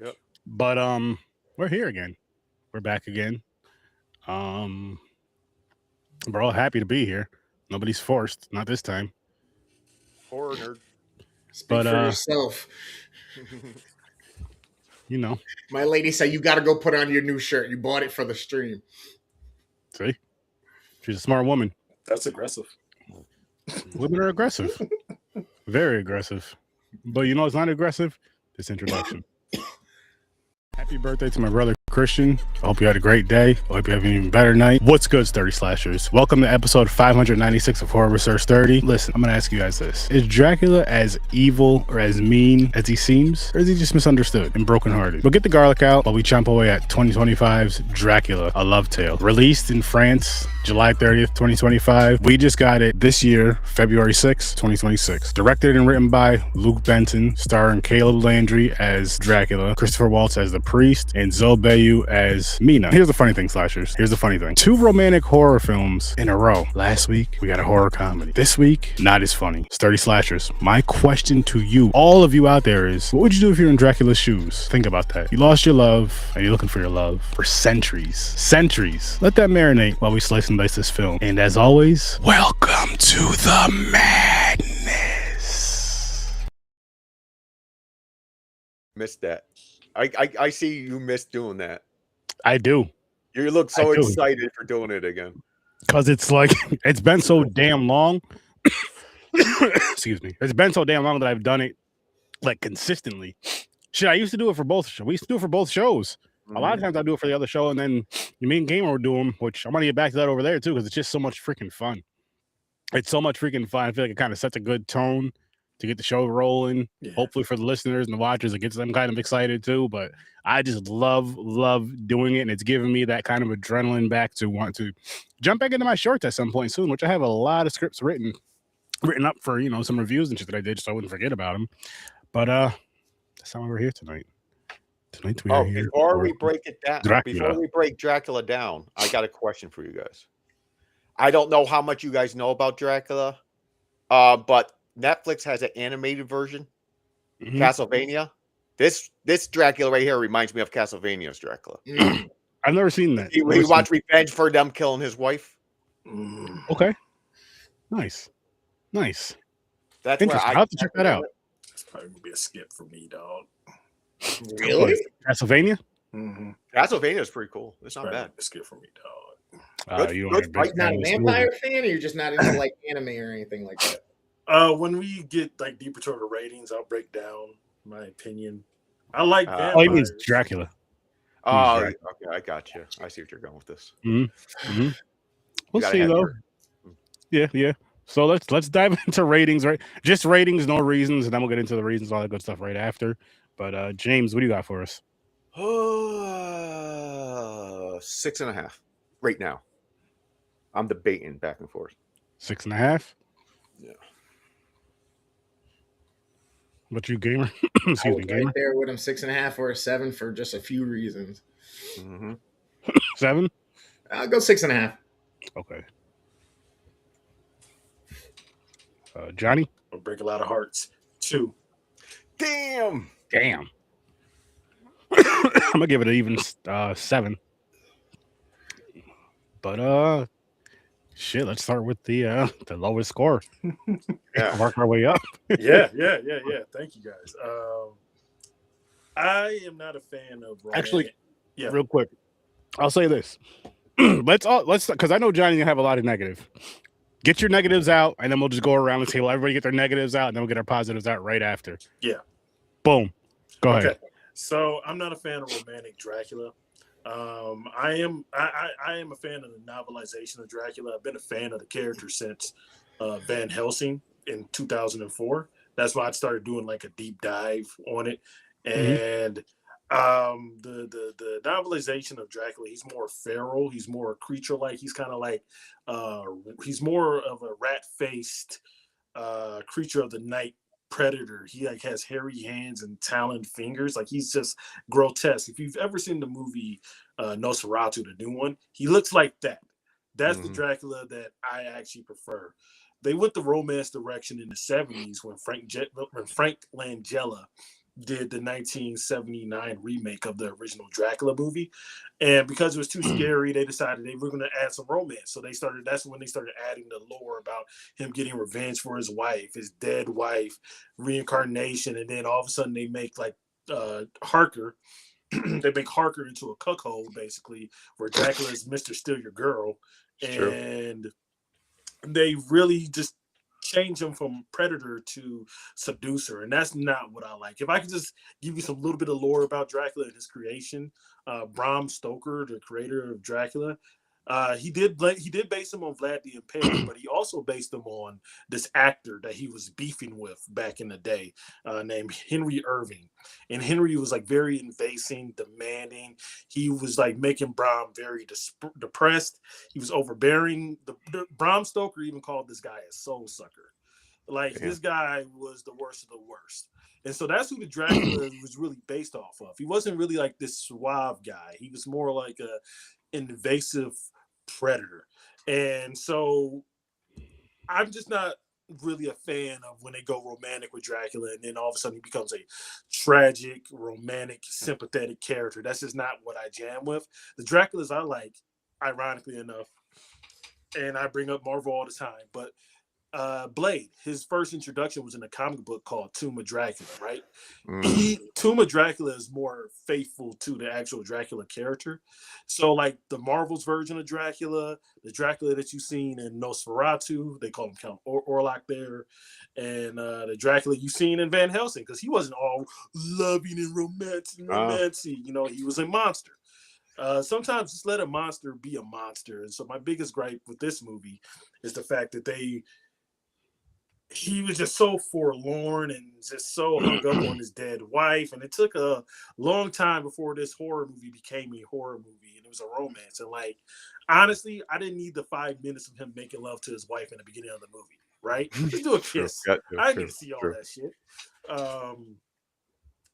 Yep. But we're here again. We're back again. Um, we're all happy to be here. Nobody's forced, not this time. Horror nerd. Speak But for yourself. you know, My lady said you got to go put on your new shirt. You bought it for the stream. see, she's a smart woman. That's aggressive. Women are aggressive, very aggressive. But you know, it's not aggressive. This introduction. Happy birthday to my brother Christian. I hope you had a great day. I hope you have an even better night. What's good, Sturdy Slashers? Welcome to episode 596 of Horror Research 30. Listen, I'm going to ask you guys this. Is Dracula as evil or as mean as he seems? Or is he just misunderstood and brokenhearted? But get the garlic out while we chomp away at 2025's Dracula, A Love Tale. Released in France, July 30th, 2025. We just got it this year, February 6th, 2026. Directed and written by Luc Besson, starring Caleb Landry as Dracula, Christopher Waltz as the priest, and Zoe Bayou as Mina. Here's the funny thing, Slashers. Here's the funny thing. 2 romantic horror films in a row. Last week, we got a horror comedy. This week, not as funny. Sturdy Slashers, my question to you, all of you out there is, what would you do if you're in Dracula's shoes? Think about that. You lost your love, and you're looking for your love for centuries. Centuries. Let that marinate while we slice and dice this film. And as always, welcome to the madness. Missed that. I see you missed doing that. I do. You look so excited for doing it again. Because it's like, it's been so damn long. Excuse me. It's been so damn long that I've done it like consistently. Shit, I used to do it for both. We used to do it for both shows. A lot of times I do it for the other show, and then me and Gamer would do them, which I'm going to get back to that over there too, because it's just so much freaking fun. It's so much freaking fun. I feel like it kind of sets a good tone to get the show rolling. Yeah. Hopefully for the listeners and the watchers, it gets them kind of excited too. But I just love doing it, and it's giving me that kind of adrenaline back to want to jump back into my shorts at some point soon, which I have a lot of scripts written up for, you know, some reviews and shit that I did, so I wouldn't forget about them. But that's how we're here tonight. Tonight we are here. Before we break it down, before we break Dracula down, I got a question for you guys. I don't know how much you guys know about Dracula, but Netflix has an animated version, Castlevania. This Dracula right here reminds me of Castlevania's Dracula. I've never seen that. He watched Revenge for them killing his wife. Okay, nice. That's interesting. I'll have to check that out. That's probably gonna be a skip for me, dog. Really? Castlevania? Castlevania is pretty cool. It's not bad. A skip for me, dog. You are not a vampire fan, or you're just not into like anime or anything like that? When we get like deeper to the ratings, I'll break down my opinion. I like vampires. Oh, he means Dracula. Oh, okay, I got you. I see what you're going with this. We'll see though. Yeah. So let's dive into ratings, right? Just ratings, no reasons, and then we'll get into the reasons, all that good stuff right after. But James, what do you got for us? 6.5 right now. I'm debating back and forth. 6.5. Yeah. What you, Gamer? Excuse me, Gamer. Right there with him, 6.5 or a 7 for just a few reasons. 7. I'll go 6.5. Okay. Johnny? I'll break a lot of hearts. 2. Damn. I'm gonna give it an even 7. But shit, let's start with the lowest score. Yeah, work our way up. Yeah. Thank you guys. I am not a fan of romantic. Actually, real quick, I'll say this. let's because I know Johnny gonna have a lot of negative. Get your negatives out, and then we'll just go around the table. Everybody get their negatives out, and then we'll get our positives out right after. Yeah. Boom. Go ahead. So I'm not a fan of romantic Dracula. I am a fan of the novelization of Dracula. I've been a fan of the character since Van Helsing in 2004. That's why I started doing like a deep dive on it. And the novelization of Dracula, he's more feral, he's more creature-like, he's kind of like he's more of a rat-faced creature of the night predator. He like has hairy hands and taloned fingers. Like he's just grotesque. If you've ever seen the movie Nosferatu, the new one, he looks like that. That's the Dracula that I actually prefer. They went the romance direction in the 70s when Frank Langella did the 1979 remake of the original Dracula movie, and because it was too scary, they decided they were going to add some romance. So that's when they started adding the lore about him getting revenge for his wife, his dead wife, reincarnation, and then all of a sudden they make like Harker. They make Harker into a cuckold, basically, where Dracula is Mr. Steal Your Girl, and they really just change him from predator to seducer, and that's not what I like. If I could just give you some little bit of lore about Dracula and his creation, Bram Stoker, the creator of Dracula, he did base him on Vlad the Impaler, but he also based him on this actor that he was beefing with back in the day, named Henry Irving. And Henry was like very invasive, demanding. He was like making Bram very depressed. He was overbearing. The Bram Stoker even called this guy a soul sucker. Like this guy was the worst of the worst. And so that's who the Dracula was really based off of. He wasn't really like this suave guy. He was more like a invasive predator. And so I'm just not really a fan of when they go romantic with Dracula and then all of a sudden he becomes a tragic, romantic, sympathetic character. That's just not what I jam with. The Draculas I like, ironically enough, and I bring up Marvel all the time, but Blade, his first introduction was in a comic book called Tomb of Dracula, right? Tomb of Dracula is more faithful to the actual Dracula character. So like the Marvel's version of Dracula, the Dracula that you've seen in Nosferatu, they call him Count Orlok there, and the Dracula you've seen in Van Helsing, because he wasn't all loving and romantic, you know, he was a monster. Sometimes just let a monster be a monster. And so my biggest gripe with this movie is the fact that he was just so forlorn and just so hung up on his dead wife. And it took a long time before this horror movie became a horror movie. And it was a romance. And like, honestly, I didn't need the 5 minutes of him making love to his wife in the beginning of the movie, right? Just do a kiss. I didn't need to see all that shit.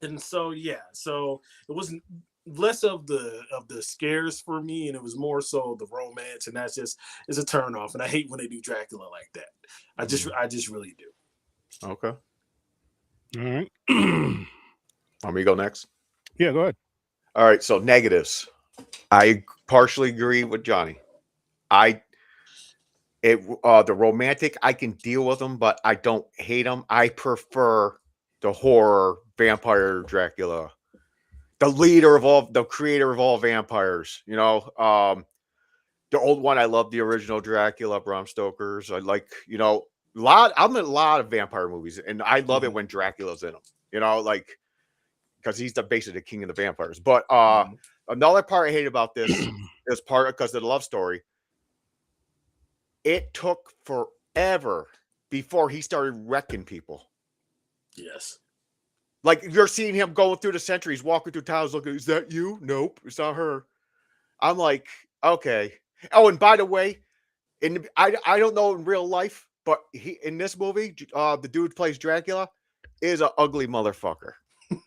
And so, yeah, so it wasn't less of the scares for me, and it was more so the romance, and that's just is a turn off. And I hate when they do Dracula like that. I just really do. Okay. All right. Want me to go next? Yeah, go ahead. All right. So negatives. I partially agree with Johnny. The romantic, I can deal with them, but I don't hate them. I prefer the horror vampire Dracula. The creator of all vampires, you know, the old one. I love the original Dracula, Bram Stoker's. I like, you know, I'm in a lot of vampire movies, and I love it when Dracula's in them, you know, like, because he's basically the king of the vampires. But another part I hate about this is because of the love story. It took forever before he started wrecking people. Yes. Like, you're seeing him going through the centuries, walking through towns, looking, is that you? Nope, it's not her. I'm like, okay. Oh, and by the way, I don't know in real life, but in this movie, the dude who plays Dracula is an ugly motherfucker.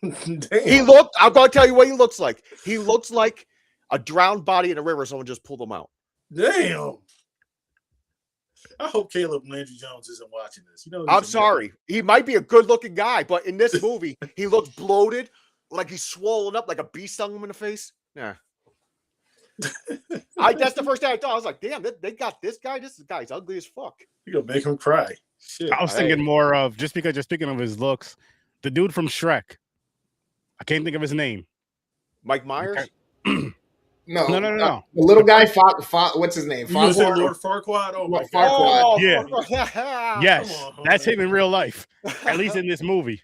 I'm going to tell you what he looks like. He looks like a drowned body in a river. Someone just pulled him out. Damn. I hope Caleb Landry Jones isn't watching this. You know, I'm sorry. He might be a good-looking guy, but in this movie, he looks bloated, like he's swollen up, like a bee stung him in the face. Yeah. That's the first thing I thought. I was like, damn, they got this guy. This guy's ugly as fuck. You're going to make him cry. Shit. I was thinking more of, just speaking of his looks, the dude from Shrek. I can't think of his name. Mike Myers? No. The little guy, what's his name? You say Lord Farquaad? Oh, my God. Farquaad. Yeah. Yes, that's him in real life. At least in this movie.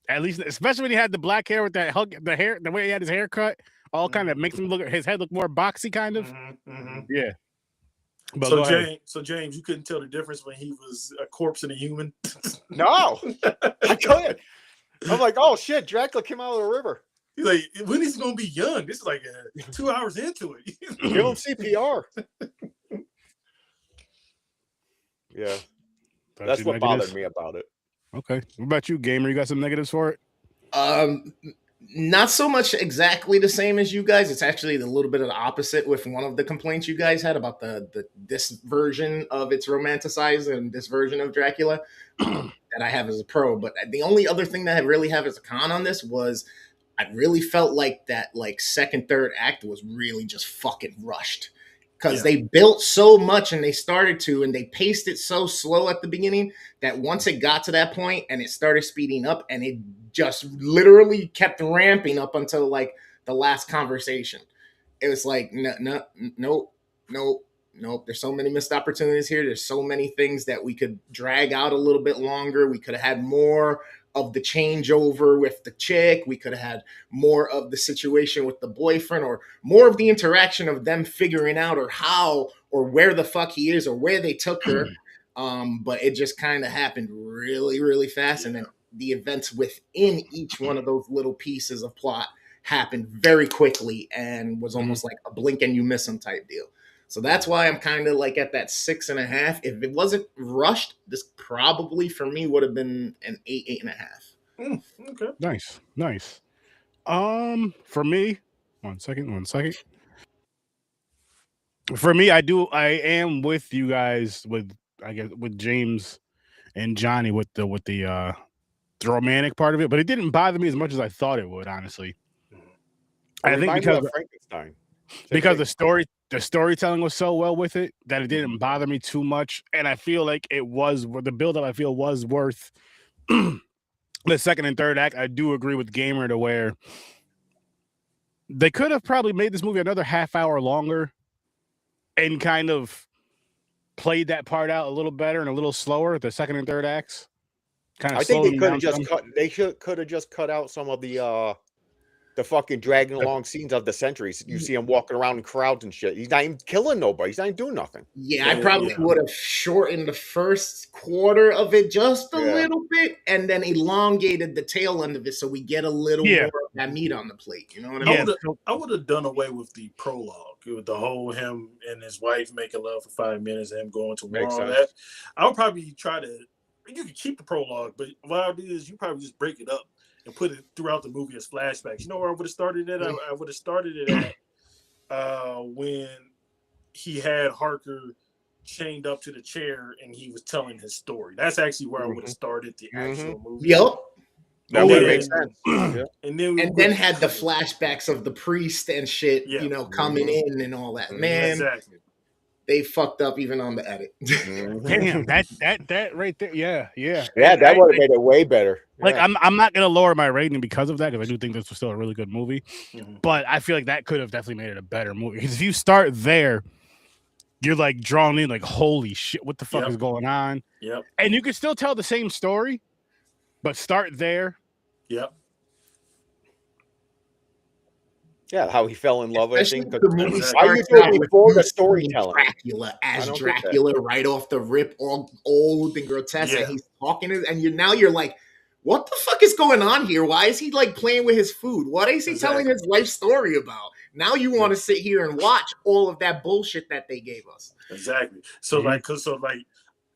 At least, especially when he had the black hair with that the hair, the way he had his hair cut, all kind of makes his head look more boxy, kind of. Yeah. But so James, you couldn't tell the difference when he was a corpse and a human? No, I couldn't. I'm like, oh shit, Dracula came out of the river. He's like, when is he gonna be young? This is like 2 hours into it. Give him CPR. Yeah, that's what bothered me about it. Okay, what about you, Gamer? You got some negatives for it? Not so much exactly the same as you guys. It's actually a little bit of the opposite with one of the complaints you guys had about this version of it's romanticized and this version of Dracula. that I have as a pro. But the only other thing that I really have as a con on this was I really felt like that second, third act was really just fucking rushed. Because they built so much and they started to, and they paced it so slow at the beginning that once it got to that point and it started speeding up and it just literally kept ramping up until like the last conversation. It was like, nope. There's so many missed opportunities here. There's so many things that we could drag out a little bit longer. We could have had more of the changeover with the chick. We could have had more of the situation with the boyfriend, or more of the interaction of them figuring out or how or where the fuck he is or where they took her. But it just kind of happened really, really fast. And then the events within each one of those little pieces of plot happened very quickly and was almost like a blink and you miss them type deal. So that's why I'm kind of like at that 6.5. If it wasn't rushed, this probably for me would have been an 8.5. Okay. Nice. For me, one second. For me, I am with you guys with James and Johnny with the romantic part of it, but it didn't bother me as much as I thought it would, honestly. I think because Frankenstein. Because the storytelling was so well with it that it didn't bother me too much, and I feel like the build-up I feel was worth the second and third act. I do agree with Gamer to where they could have probably made this movie another half hour longer and kind of played that part out a little better and a little slower, the second and third acts. I think they could have just cut. They could have just cut out some of the fucking dragging along scenes of the centuries. You see him walking around in crowds and shit. He's not even killing nobody. He's not even doing nothing. Yeah, I probably would have shortened the first quarter of it just a little bit and then elongated the tail end of it so we get a little more of that meat on the plate. You know what I mean? I would have done away with the prologue, with the whole him and his wife making love for 5 minutes and him going to war on that. I would probably try to, you could keep the prologue, but what I'll do is you probably just break it up and put it throughout the movie as flashbacks. You know where I would have started it? I would have started it at when he had Harker chained up to the chair and he was telling his story. That's actually where I would have started the actual movie. Yep. That would make sense. And then had the flashbacks of the priest and shit, coming in and all that. Man, exactly. They fucked up even on the edit. Damn, that right there. Yeah. Yeah, that would have made it way better. Like, I'm not gonna lower my rating because of that, because I do think this was still a really good movie. But I feel like that could have definitely made it a better movie. Because if you start there, you're like drawn in, like, holy shit, what the fuck is going on? Yep. And you can still tell the same story, but start there. Yep. Yeah, how he fell in love. Especially I think. The movie Why you do it before the storytelling? Dracula as Dracula right off the rip, all old and grotesque, and he's talking, and you're like, what the fuck is going on here? Why is he like playing with his food? What is he telling his life story about? Now you want to sit here and watch all of that bullshit that they gave us. Exactly. So like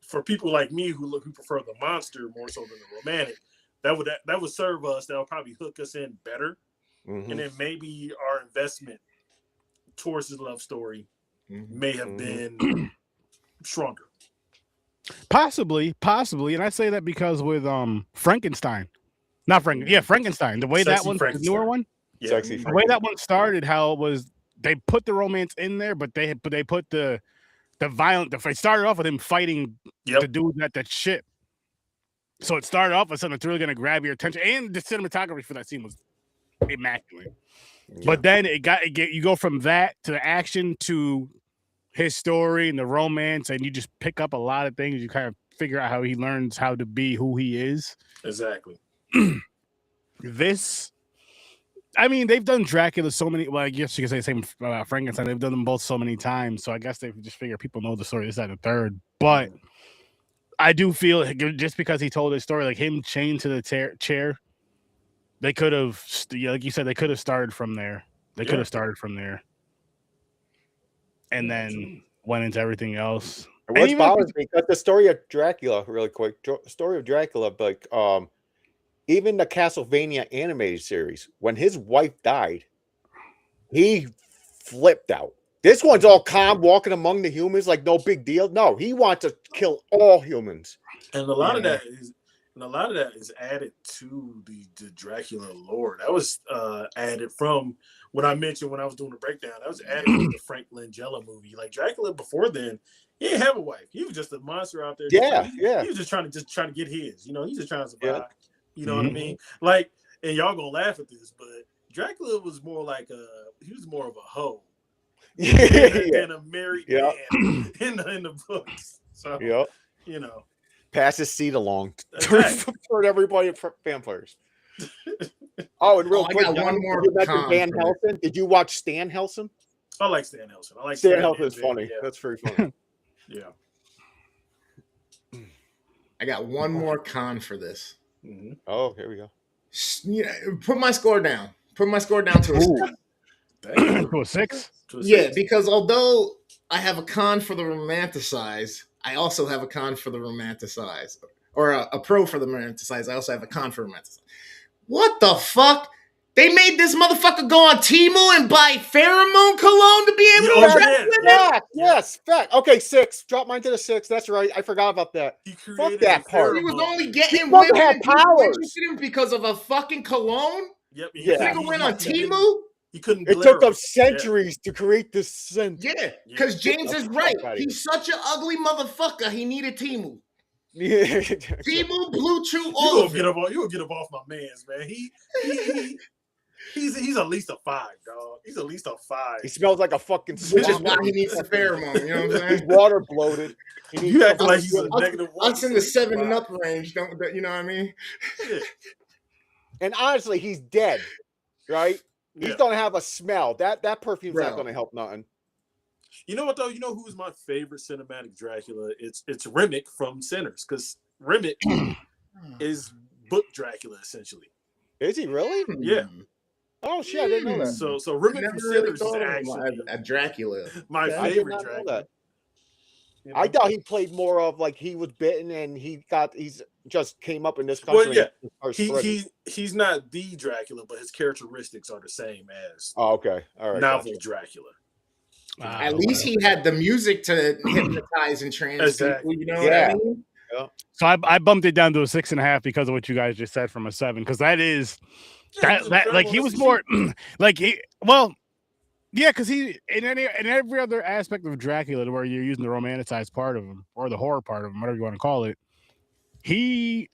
for people like me who prefer the monster more so than the romantic, that would serve us. That would probably hook us in better. And then maybe our investment towards his love story may have been stronger. Possibly. And I say that because with Frankenstein. Frankenstein. The way that one, the newer one. Yeah. The way that one started, how it was, they put the romance in there, but they put the violent. It started off with him fighting the dude at that ship. So it started off with something that's really going to grab your attention, and the cinematography for that scene was immaculate. But then you go from that to the action to his story and the romance, and you just pick up a lot of things. You kind of figure out how he learns how to be who he is. Exactly. They've done Dracula so many. Well, I guess you could say the same about Frankenstein. They've done them both so many times, so I guess they just figure people know the story. This, that, and the third. But I do feel just because he told his story, like him chained to the chair. They could have, like you said, they could have started from there. And then went into everything else. And what bothers me, because the story of Dracula, really quick, story of Dracula, like even the Castlevania animated series, when his wife died, he flipped out. This one's all calm, walking among the humans like no big deal. No, he wants to kill all humans. And a lot of that And a lot of that is added to the Dracula lore. That was added from when I mentioned when I was doing the breakdown. That was added from the Frank Langella movie. Like Dracula before then, he didn't have a wife. He was just a monster out there. He was just trying to get his. You know, he's just trying to survive. Yeah. You know what I mean? Like, and y'all gonna laugh at this, but Dracula was more like he was more of a hoe than a married man in the books. So you know. Pass his seed along for everybody for vampires. Oh, and real quick, I got one more. Van Helsing. Did you watch Stan Helsing? I like Stan Helsing. I like Stan Helsing is funny. Yeah. That's very funny. Yeah. I got one more con for this. Mm-hmm. Oh, here we go. Yeah, put my score down. Put my score down to a 6. To a 6? Yeah, because although I have a con for the romanticize, I also have a con for the romanticize. Or a pro for the romanticize. I also have a con for romanticize. What the fuck? They made this motherfucker go on Temu and buy pheromone cologne to be able to attract women? Yes, fact. Okay, 6. Drop mine to the 6. That's right. I forgot about that. Fuck that part. He was only getting women had powers because of a fucking cologne? Yep. He went on Temu? He couldn't. It took them centuries to create this scent. Yeah, because James is right. He's such an ugly motherfucker. He needed Temu. Yeah. Temu, Blue Chew, all of it. You will get up off my man's, man. He's at least a 5, dog. He's at least a 5. He smells like a fucking swamp. Which is why he needs a pheromone. You know what I'm saying? He's water bloated. You act like he's a negative 1. Us in the 7 and up range. Don't you know what I mean? Yeah. And honestly, he's dead, right? He's gonna have a smell. That perfume's not gonna help nothing. You know what though? You know who's my favorite cinematic Dracula? It's Remick from Sinners, because Remick is book Dracula essentially. Is he really? Yeah. Oh shit, I didn't know that. So Remick from Sinners is actually a Dracula. My favorite Dracula. You know? I thought he played more of like he was bitten and he's just came up in this country. Well, yeah, he's not the Dracula, but his characteristics are the same as all right, novel Dracula. At least he had the music to hypnotize and trance people. You know what I mean? Yeah. So I bumped it down to a 6.5 because of what you guys just said from a 7, because that is that like he was more like because he in every other aspect of Dracula where you're using the romanticized part of him or the horror part of him, whatever you want to call it, he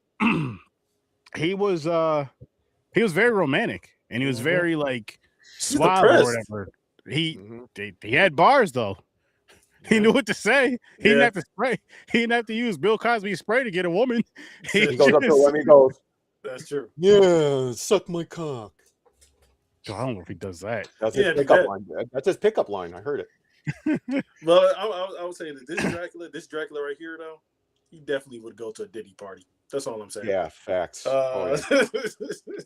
was very romantic and he was very like suave or whatever. He had bars though. He knew what to say. He didn't have to spray. He didn't have to use Bill Cosby spray to get a woman. He goes up to him and he goes, "That's true. Yeah, suck my cock." I don't know if he does that. That's his pickup line. That's his pickup line. I heard it. Well, I would say that this Dracula right here, though, he definitely would go to a Diddy party. That's all I'm saying. Yeah, facts.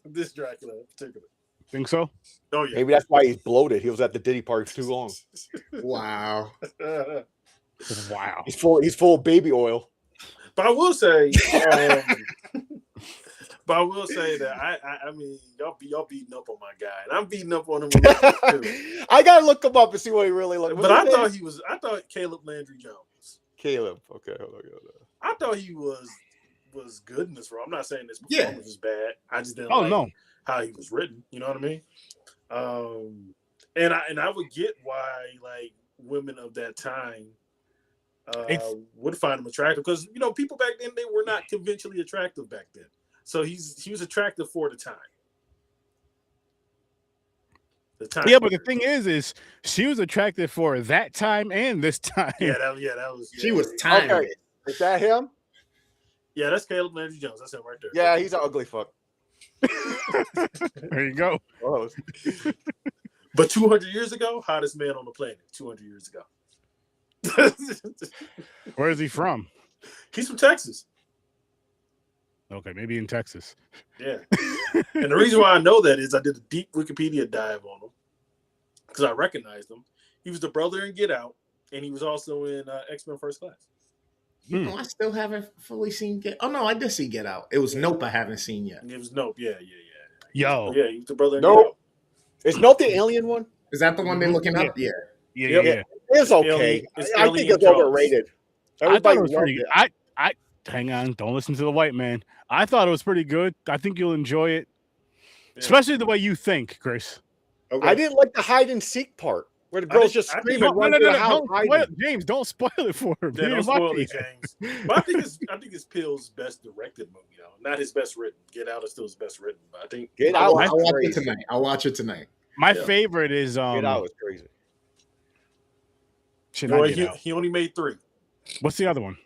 This Dracula in particular. Think so? Oh yeah. Maybe that's why he's bloated. He was at the Diddy party for too long. Wow. Wow. He's full of baby oil. But I will say, that I mean y'all beating up on my guy, and I'm beating up on him a little bit too. I gotta look him up and see what he really looks. But I thought Caleb Landry Jones. Caleb, okay. I thought he was good in this role. I'm not saying this performance was bad. I just didn't like how he was written. You know what I mean? And I would get why like women of that time would find him attractive, because you know people back then, they were not conventionally attractive back then. So he was attractive for the time. Yeah, but the thing is she was attractive for that time and this time. Yeah, that was. Yeah. She was timeless. Okay. Is that him? Yeah, that's Caleb Landry Jones. That's him right there. Yeah, he's an ugly fuck. There you go. But 200 years ago, hottest man on the planet. 200 years ago. Where is he from? He's from Texas. Okay, maybe in Texas. Yeah. And the reason why I know that is I did a deep Wikipedia dive on him because I recognized him. He was the brother in Get Out, and he was also in X-Men First Class. You know, I still haven't fully seen Oh, no, I did see Get Out. It was Nope I haven't seen yet. It was Nope, yeah. Yo. Yeah, he was the brother in Get Out. Is Nope the alien one? Is that the one they're looking up? Yeah. Yeah. It's okay. I think it's overrated. Everybody I hang on, don't listen to the white man. I thought it was pretty good. I think you'll enjoy it, especially the way you think, Chris. Okay. I didn't like the hide and seek part where the girls just screaming. James, don't spoil it for him. Yeah, don't spoil it, James. But I think it's Peele's best directed movie, though. Not his best written. Get Out is still his best written, but I think I'll watch it tonight. I'll watch it tonight. My favorite is Get Out was crazy. He only made 3. What's the other one?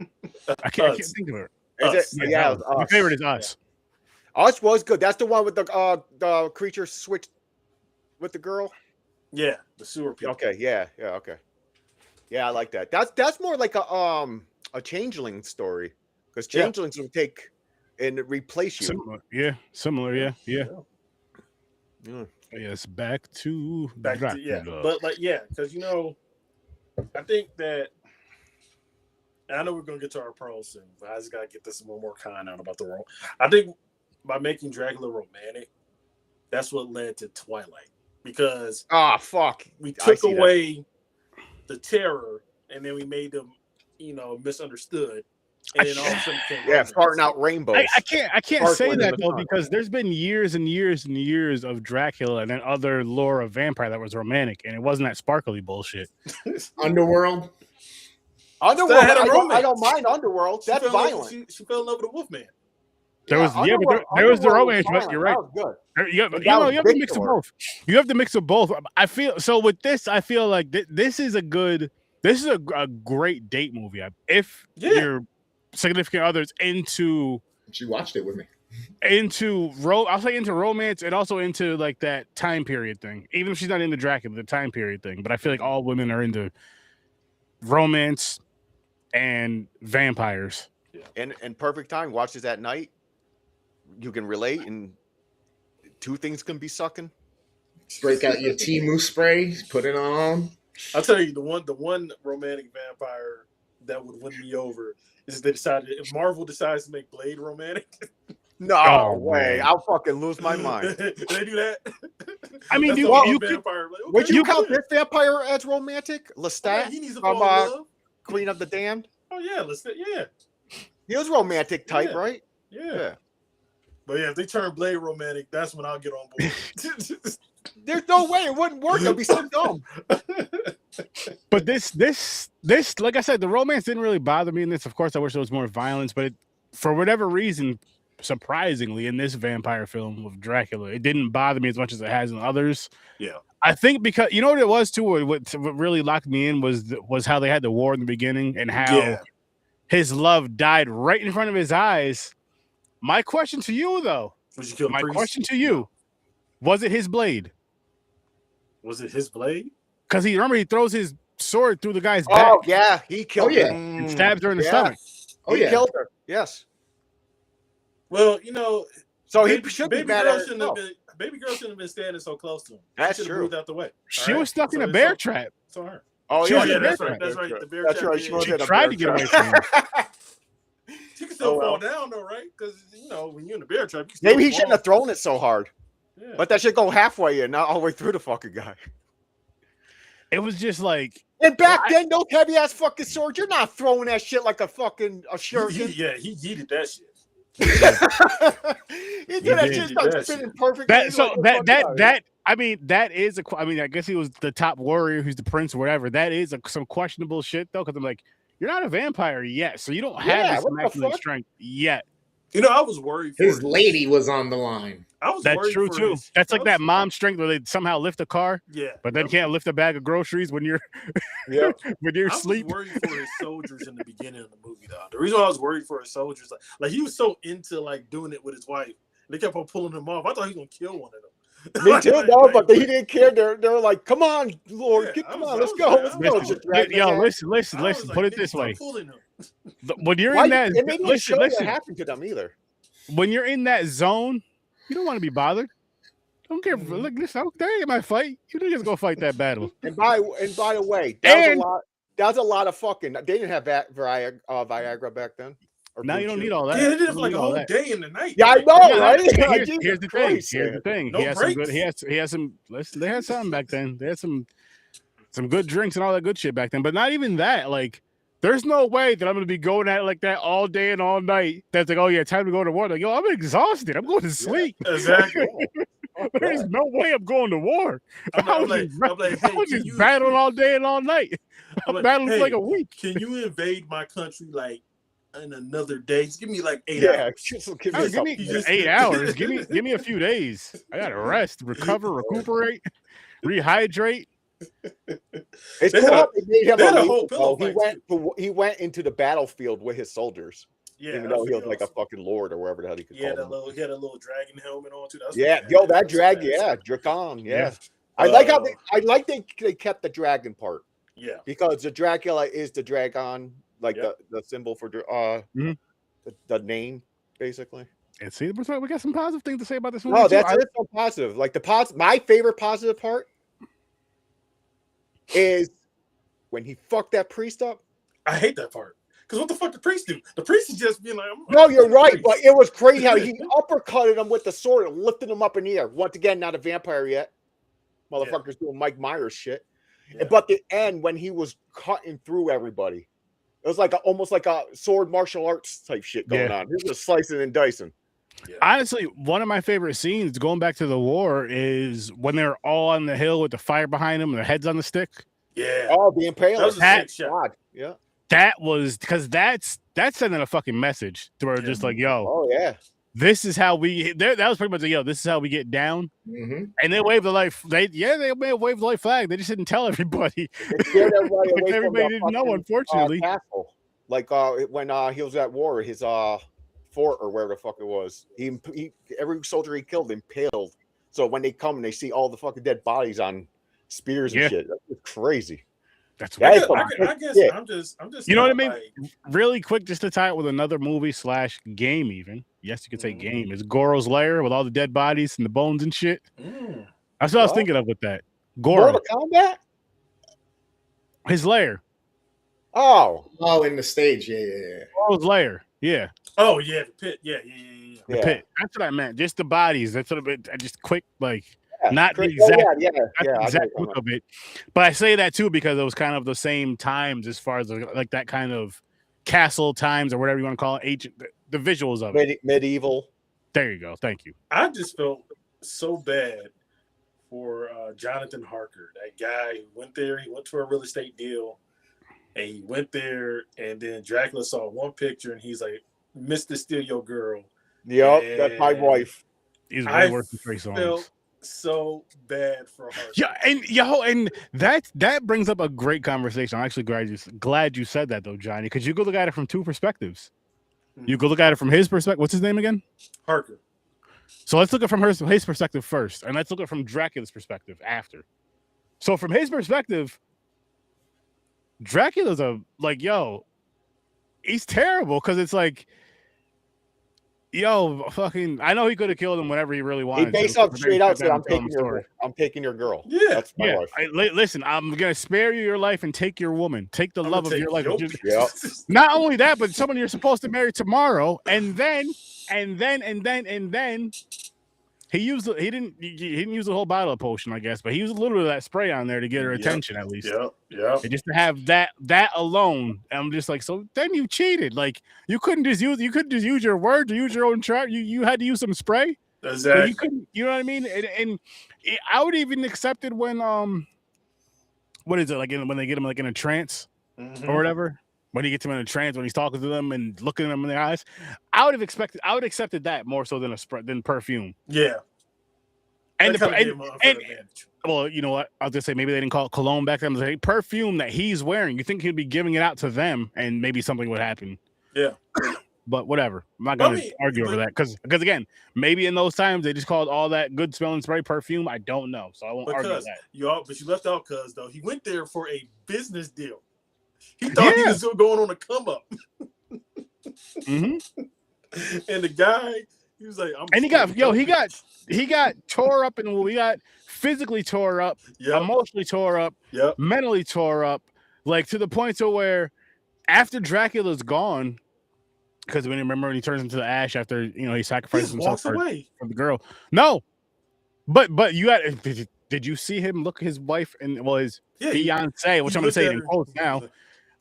I can't think of it. My favorite is Us. Yeah. Us was good. That's the one with the creature switched with the girl. Yeah, the sewer people. Okay, okay. Yeah, I like that. That's more like a changeling story, because changelings will take and replace you. Similar. Yes, back to Dracula. But because I think that. I know we're gonna get to our pros soon, but I just gotta get this one more kind out about the role. I think by making Dracula romantic, that's what led to Twilight. Because we took away the terror, and then we made them, misunderstood, and then all of a sudden farting out rainbows. I can't say that though, because there's been years and years and years of Dracula and then other lore of vampire that was romantic, and it wasn't that sparkly bullshit. Underworld. I don't mind Underworld. That's violent. She fell in love with a Wolfman. There was the romance, but you're right. You have to mix of both. You have to mix of both. I feel so with this. I feel like this is a great date movie. If your significant others into, she watched it with me. I'll say into romance and also into like that time period thing. Even if she's not into Dracula, the time period thing. But I feel like all women are into romance and vampires. And perfect time. Watch this at night. You can relate, and 2 things can be sucking. Break out your Timu spray, put it on. I'll tell you, the one romantic vampire that would win me over is if Marvel decides to make Blade romantic. No way! Man. I'll fucking lose my mind. They do that. I mean, would you count this vampire as romantic? Lestat he needs from Queen of the Damned. Oh yeah, Lestat. Yeah, he was romantic type, right? Yeah. But if they turn Blade romantic, that's when I'll get on board. There's no way it wouldn't work. It'd be so dumb. But this, like I said, the romance didn't really bother me in this. Of course, I wish there was more violence, but for whatever reason, surprisingly, in this vampire film with Dracula, it didn't bother me as much as it has in others. Yeah, I think because what it was too. What really locked me in was how they had the war in the beginning and how his love died right in front of his eyes. My question to you, though, was it his blade? Was it his blade? Because he throws his sword through the guy's back. Oh yeah, he killed her and stabs her in the stomach. He killed her. Yes. Well, so he should be mad at Baby girl shouldn't have been standing so close to him. That's true. Moved out the way. She was stuck in a bear trap. It's on her. Oh yeah, that's right. The bear trap. That's right. She tried to get away from him. She can still fall down though, right? Because when you're in the bear trap, maybe he shouldn't have thrown it so hard. Yeah. Let that shit go halfway and not all the way through the fucking guy. It was just like. And back then, those heavy ass fucking swords, you're not throwing that shit like a fucking shuriken. He yeeted that shit. He did that shit like spinning perfectly. I guess he was the top warrior, who's the prince or whatever. That is some questionable shit though, because I'm like, you're not a vampire yet, so you don't have this immaculate strength yet. I was worried for his lady was on the line. That's true too. That's like that mom strength where they somehow lift a car, but then can't lift a bag of groceries when you're when you're asleep. I was worried for his soldiers in the beginning of the movie, though. The reason why I was worried for his soldiers, like he was so into like doing it with his wife, they kept on pulling him off. I thought he was gonna kill one of them. Me too, but he didn't care. They're like, "Come on, Lord, come on, let's go." Listen. Put it this way: when you're in that, listen, what happened to them either. When you're in that zone, you don't want to be bothered. Don't care. Look, listen, that ain't my fight. You didn't just go fight that battle. And by the way, that was a lot of fucking. They didn't have Viagra back then. Now you don't need all that. Yeah, it is like a whole day in the night. Yeah, I know, right? Here's the thing. He has some. They had something back then. They had some good drinks and all that good shit back then. But not even that. Like There's no way that I'm going to be going at it like that all day and all night. That's like, oh yeah, time to go to war. Like, yo, I'm exhausted. I'm going to sleep. Yeah, exactly. There's no way I'm going to war. I'm like, I was just battling all day and all night. I'm battling for like a week. Can you invade my country like in another day? Just give me like 8 hours. Give me 8 hours. Give me a few days. I gotta rest, recover, recuperate, rehydrate. It's cool. He went into the battlefield with his soldiers. Yeah, even though he was like a fucking lord or wherever the hell he could call him. He had a little dragon helmet on too. That dragon, Dracon, yeah. I like how they kept the dragon part. Yeah, because the Dracula is the dragon, like the symbol for the name, basically. And see, we got some positive things to say about this movie. No, that's so positive. Like my favorite positive part is when he fucked that priest up. I hate that part. Because what the fuck the priest do? The priest is just being like, no, you're right, but it was crazy how he uppercutted him with the sword and lifted him up in the air. Once again, not a vampire yet. Motherfucker's doing Mike Myers shit. Yeah. But the end, when he was cutting through everybody, it was like almost like a sword martial arts type shit going on. He was just slicing and dicing. Yeah. Honestly, one of my favorite scenes going back to the war is when they're all on the hill with the fire behind them and their heads on the stick. Yeah. Oh, the impaler. That was a sick shot. Yeah. That was because that's sending a fuking message to where just like, yo, oh yeah, this is how we. That was pretty much like, yo, this is how we get down. Mm-hmm. And they waved the life. They may have waved the light flag. They just didn't tell everybody. Everybody didn't know, unfortunately. Castle. Like when he was at war, his fort or wherever the fuck it was. He every soldier he killed impaled. So when they come and they see all the fucking dead bodies on spears and shit, that's crazy. That's I guess I'm just you know what I mean? Like, really quick, just to tie it with another movie / game, even. Yes, you could say game. Is Goro's Lair with all the dead bodies and the bones and shit. That's what I was thinking of with that. Goro. Mortal Kombat? His lair. Oh, in the stage, yeah. Goro's Lair, yeah. Oh yeah, the pit, yeah. The pit. That's what I meant. Just the bodies. That's what I just quick like. Yeah, not the exact look of it, but I say that too because it was kind of the same times as far as like that kind of castle times or whatever you want to call it. Ancient, the visuals of it, medieval. There you go. Thank you. I just felt so bad for Jonathan Harker, that guy who went there. He went to a real estate deal, and he went there, and then Dracula saw one picture, and he's like, "Mr. Steal Your Girl." Yep, that's my wife. He's way worse than Trace Owens. So bad for her. Yeah, and that brings up a great conversation. I'm actually glad you said that though, Johnny, because you go look at it from two perspectives. You go look at it from his perspective. What's his name again? Harker. So let's look at it from his perspective first, and let's look at it from Dracula's perspective after. So from his perspective, Dracula's he's terrible because it's like, yo, fucking, I know he could have killed him whenever he really wanted. He based up straight out said, I'm taking your girl. Yeah. That's my wife. Listen, I'm going to spare you your life and take your woman. Take the love of your life. Not only that, but someone you're supposed to marry tomorrow. And then he didn't use the whole bottle of potion, I guess, but he used a little bit of that spray on there to get her attention at least. Yeah. And just to have that alone, I'm just like, so then you cheated. Like you couldn't just use your words or use your own trap. You had to use some spray. Exactly. You couldn't, you know what I mean? And I would even accept it when what is it like when they get him like in a trance or whatever. When he gets him in a trance, when he's talking to them and looking at them in the eyes, I would have accepted that more so than perfume. Yeah. And well, you know what? I was gonna say maybe they didn't call it cologne back then. Like perfume that he's wearing. You think he'd be giving it out to them, and maybe something would happen. Yeah. But whatever. I'm not gonna argue over that because again, maybe in those times they just called all that good smelling spray perfume. I don't know, so I won't argue that. But you left out because though he went there for a business deal. He thought he was still going on a come up. And the guy, he was like, he got tore up and we got physically tore up, emotionally tore up, mentally tore up, like to the point to where after Dracula's gone, because when he turns into the ash after he sacrifices himself for the girl. No, but you got. Did you see him look his wife and his fiance, which I'm gonna say in quotes now?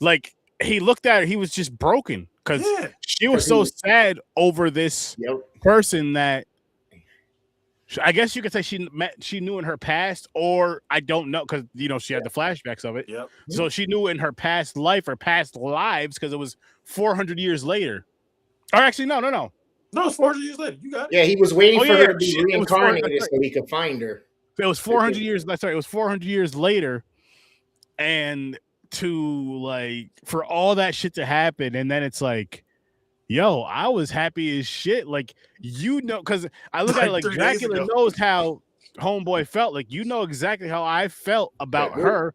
Like he looked at her. He was just broken because she was so sad over this person that I guess you could say she knew in her past, or I don't know, because she had the flashbacks of it. Yep. So she knew in her past life or past lives, because it was 400 years later. Or actually, no. No, it's 400 years later. You got it. Yeah, he was waiting for her to be reincarnated so he could find her. It was 400 years. That's right. It was 400 years later, and for all that shit to happen, and then it's like, yo, I was happy as shit. Like, because I look at it like Dracula knows how homeboy felt. Like, exactly how I felt about her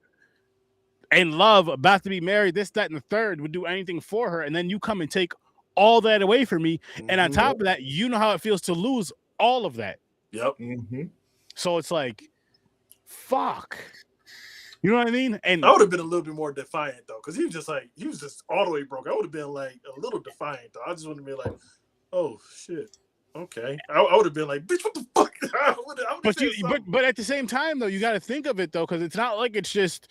and love, about to be married, this, that, and the third, would do anything for her. And then you come and take all that away from me. And on top of that, you know how it feels to lose all of that. Yep. So it's like, fuck. You know what I mean? And I would have been a little bit more defiant though, because he was just all the way broke. I would have been like a little defiant though. I just would have been like, oh shit, okay. I would have been like, bitch, what the fuck? But at the same time though, you got to think of it though, because it's not like it's just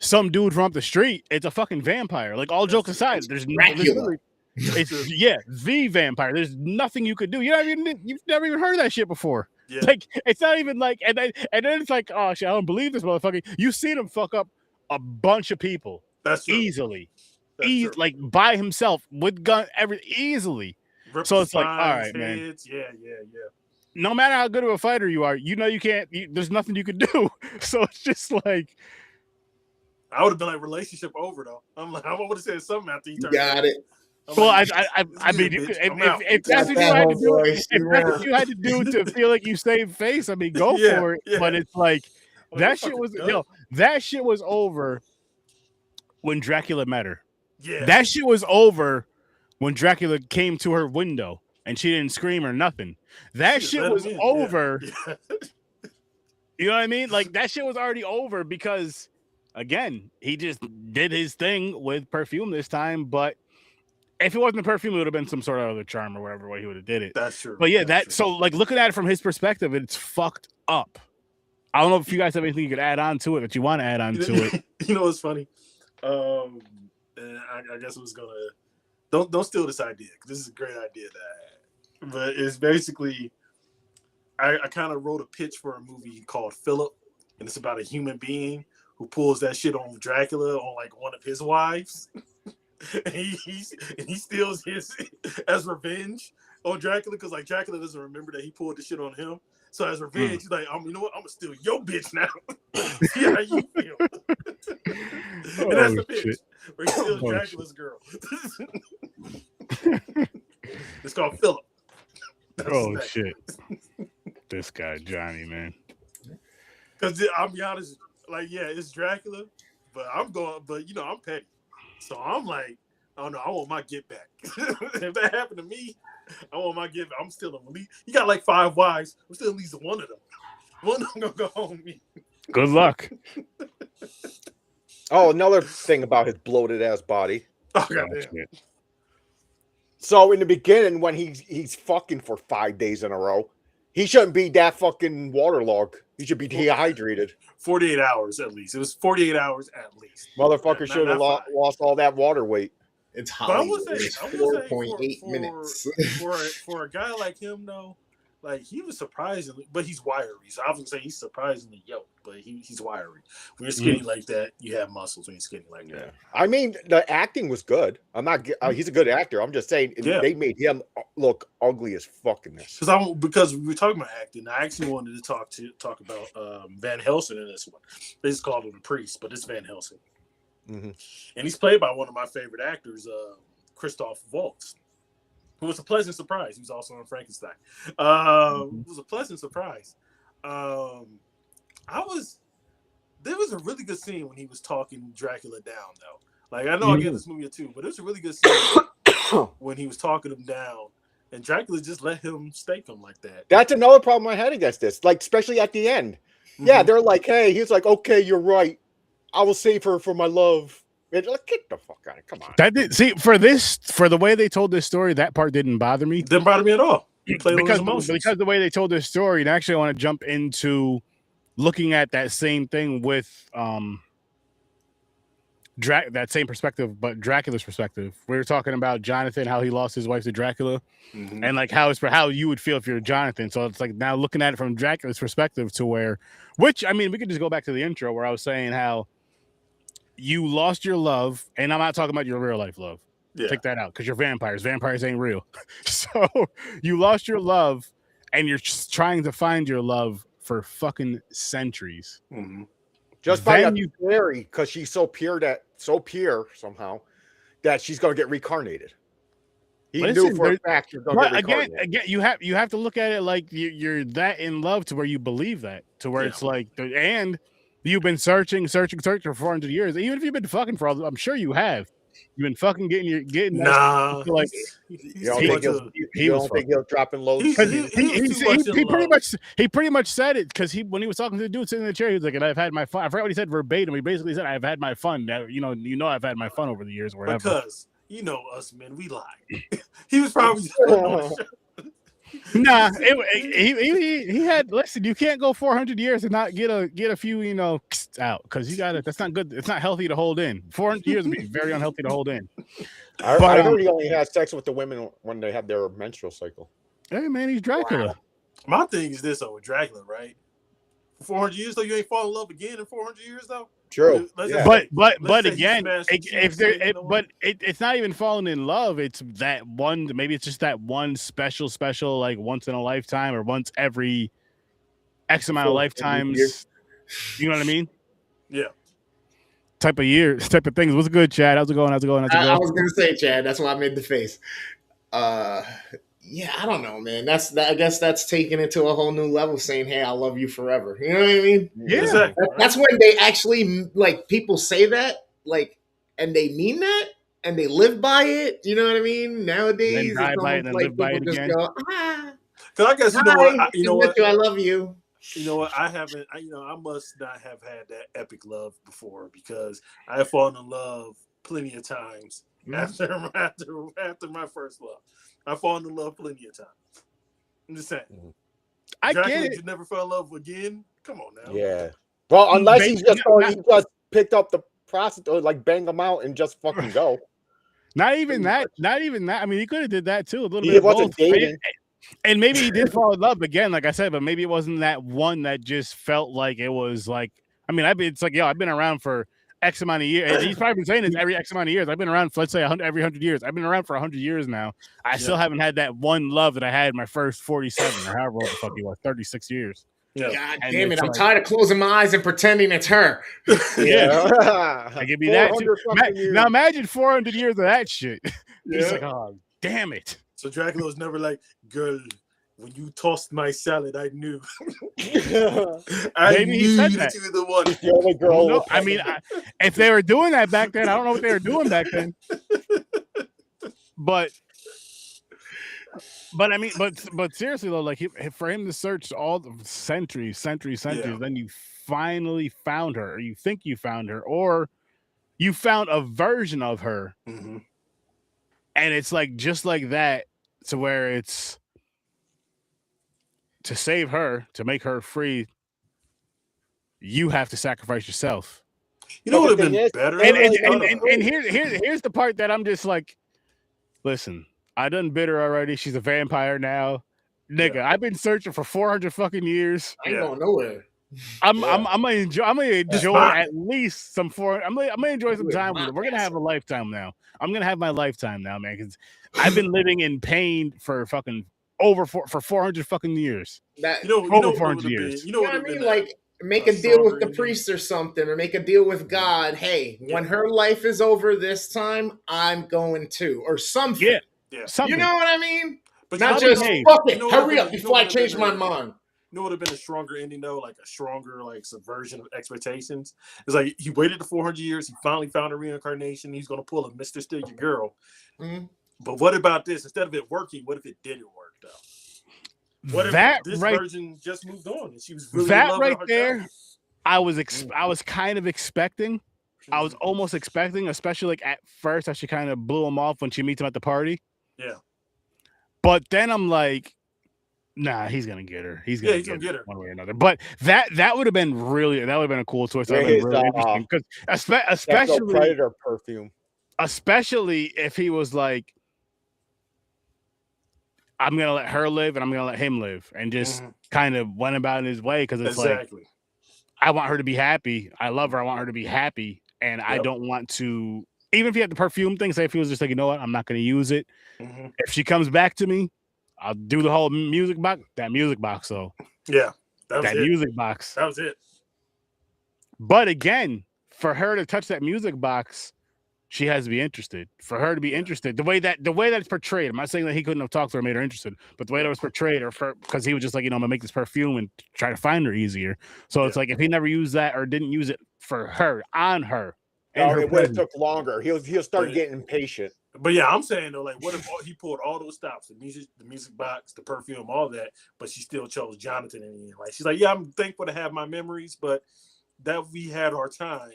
some dude from up the street. It's a fucking vampire. Like, all jokes aside, there's Dracula. The vampire. There's nothing you could do. You've never even heard of that shit before. Yeah. Like, it's not even like, and then it's like, oh shit, I don't believe this motherfucker. You've seen him fuck up a bunch of people. That's true. Easily. Like, by himself with gun, easily. So it's like, all right, man. Yeah. No matter how good of a fighter you are, you can't. There's nothing you can do. So it's just like, I would have been like, relationship over though. I'm like, I would have said something after he turned. Got it. Well, I mean, if that's what you had to do, if that's what you had to do to feel like you saved face, I mean, go for it. Yeah. But it's like, that shit was over when Dracula met her. Yeah, that shit was over when Dracula came to her window and she didn't scream or nothing. That shit was over. Yeah. You know what I mean? Like, that shit was already over because, again, he just did his thing with perfume this time, but if it wasn't the perfume, it would have been some sort of other charm or whatever way he would have did it. That's true. But yeah, so like, looking at it from his perspective, it's fucked up. I don't know if you guys have anything you could add on to it that you want to add on to it. You know what's funny? I guess I was gonna don't steal this idea, because this is a great idea that I had. But it's basically, I kind of wrote a pitch for a movie called Philip, and it's about a human being who pulls that shit on Dracula, on like one of his wives. And he steals his as revenge on Dracula, because like Dracula doesn't remember that he pulled the shit on him. So as revenge, he's like, you know what? I'm gonna steal your bitch now. See how you feel. And that's the pitch. Where he steals Dracula's girl. It's called Philip. Shit. This guy Johnny, man. Because I'll be honest, like, yeah, it's Dracula, but I'm petty. So I'm like, oh no, I want my get back. If that happened to me, I want my get back. I'm still at least, you got like 5 wives. I'm still at least one of them. One of them gonna go home with me. Good luck. Oh, another thing about his bloated ass body. Oh, goddamn. So in the beginning, when he's fucking for 5 days in a row, he shouldn't be that fucking waterlogged. He should be dehydrated. 48 hours at least. It was 48 hours at least. Motherfucker should have lost all that water weight. It's Hollywood. It's 4.8 minutes. For a guy like him, though, like, he was surprisingly, but he's wiry. So I was gonna say he's surprisingly yoked, but he's wiry. When you're skinny like that, you have muscles. When you're skinny like that, I mean, the acting was good. I'm not. He's a good actor. I'm just saying they made him look ugly as fucking this. Because we were talking about acting. I actually wanted to talk about Van Helsing in this one. They just called him the priest, but it's Van Helsing, and he's played by one of my favorite actors, Christoph Waltz. It was a pleasant surprise. He was also on Frankenstein. It was a pleasant surprise. There was a really good scene when he was talking Dracula down, though. Like, I know I gave this movie a 2, but it was a really good scene when he was talking him down, and Dracula just let him stake him like that. That's another problem I had against this. Like, especially at the end. Yeah, they're like, hey, he's like, okay, you're right. I will save her for my love. Like, get the fuck out of it. Come on. For the way they told this story, that part didn't bother me. Didn't bother me at all. Because the way they told this story, and actually I want to jump into looking at that same thing with that same perspective, but Dracula's perspective. We were talking about Jonathan, how he lost his wife to Dracula, and like how you would feel if you're Jonathan. So it's like now looking at it from Dracula's perspective to where, which I mean, we could just go back to the intro where I was saying how you lost your love, and I'm not talking about your real life love. Yeah. Take that out because you're vampires. Vampires ain't real. So you lost your love, and you're just trying to find your love for fucking centuries. Just by a theory, because she's so pure somehow that she's going to get reincarnated. He knew for a fact you're going to get reincarnated. Again, you have to look at it like you're that in love to where you believe that, to where it's like, and you've been searching for 400 years. Even if you've been fucking for all, I'm sure you have. You've been fucking getting nah. Like he don't think he'll dropping loads. He pretty much said it because when he was talking to the dude sitting in the chair, he was like, "And I've had my fun." I forgot what he said verbatim. He basically said, "I've had my fun." Now, you know, I've had my fun over the years, or whatever. Because you know us men, we lie. He was probably. Nah, he had. Listen, you can't go 400 years and not get a few, out because you got it. That's not good. It's not healthy to hold in. 400 years would be very unhealtty to hold in. I heard he only had sex with the women when they had their menstrual cycle. Hey man, he's Dracula. Wow. My thing is this though with Dracula, right? For 400 years though, you ain't fall in love again in 400 years though. True. Yeah. But again, it's not even falling in love. It's that one. Maybe it's just that one special, like once in a lifetime or once every X amount of lifetimes. You know what I mean? Yeah. Type of things. What's good, Chad? How's it going? I was gonna say, Chad. That's why I made the face. Yeah, I don't know, man. I guess that's taking it to a whole new level, saying, "Hey, I love you forever." You know what I mean? Yeah. Exactly. That's when they actually people say that, and they mean that, and they live by it. You know what I mean? Nowadays, die by it and live by it again. Go, Because I guess you know what. I love you. You know what? I haven't. I must not have had that epic love before because I have fallen in love plenty of times after my first love. I've fallen in love plenty of times. I'm just saying. I Dracula, get it. You never fell in love again? Come on now. Yeah. Well, unless he just picked up the prostitute, like bang them out and just fucking go. Not even that. I mean, he could have did that too. A little bit. He wasn't dating. And maybe he did fall in love again, like I said, but maybe it wasn't that one that just felt like it was like. I mean, I've been around for X amount of years. And he's probably been saying this every X amount of years. I've been around for, let's say, every 100 years. I've been around for 100 years now. I still haven't had that one love that I had in my first 47 or however old the fuck he was, 36 400 years. God damn it! I'm tired of closing my eyes and pretending it's her. I give you that too. Now imagine 400 years of that shit. It's like, oh, damn it. So Dracula was never like, girl, when you tossed my salad, I knew. I knew that you were the one. The only girl. No, I mean, if they were doing that back then, I don't know what they were doing back then. But I mean, but seriously though, like for him to search all the centuries, then you finally found her, or you think you found her, or you found a version of her, and it's like just like that, to where it's to save her, to make her free, you have to sacrifice yourself. You know what would have been better? And here's the part that I'm just like, listen, I done bit her already. She's a vampire now. Nigga, I've been searching for 400 fucking years. I ain't going nowhere. I'm gonna enjoy at least some I'm gonna enjoy some time with her. We're gonna have a lifetime now. I'm gonna have my lifetime now, man, because I've been living in pain for fucking for 400 fucking years. Over 400 years. You know what I mean? Like, make a deal with the priest or something, or make a deal with God. Hey, when her life is over this time, I'm going to, or something. Yeah. Something. You know what I mean? But not just fuck it. Hurry up before I change my mind. You know what would have been a stronger ending though, like a stronger subversion of expectations. It's like he waited the 400 years, he finally found a reincarnation. He's gonna pull a Mr. Steal Your Girl. Mm-hmm. But what about this? Instead of it working, what if it didn't work though? What if this version just moved on and she was really that right there? Herself? I was kind of expecting. I was almost expecting, especially like at first, how she kind of blew him off when she meets him at the party. Yeah. But then I'm like, Nah, he's gonna get her. He's Yeah, gonna he's gonna get her. one way or another. But that would have been a cool twist. That would have been really interesting because especially Predator perfume. Especially if he was like, I'm gonna let her live and I'm gonna let him live, and just kind of went about his way because it's like, I want her to be happy. I love her. I want her to be happy, and I don't want to. Even if he had the perfume thing, say if he was just like, you know what, I'm not gonna use it. If she comes back to me, I'll do the whole music box. That music box, though. Yeah, that music box. That was it. But again, for her to touch that music box, she has to be interested. For her to be interested, the way that it's portrayed. I'm not saying that he couldn't have talked to her and made her interested, but the way that was portrayed, or because he was just like, I'm gonna make this perfume and try to find her easier. So it's like if he never used that or didn't use it for her, on her, it would have took longer. He'll start getting impatient. But yeah, I'm saying though, like, what if he pulled all those stops, the music box, the perfume, all that, but she still chose Jonathan in the end? Like, she's like, yeah, I'm thankful to have my memories, but that we had our time.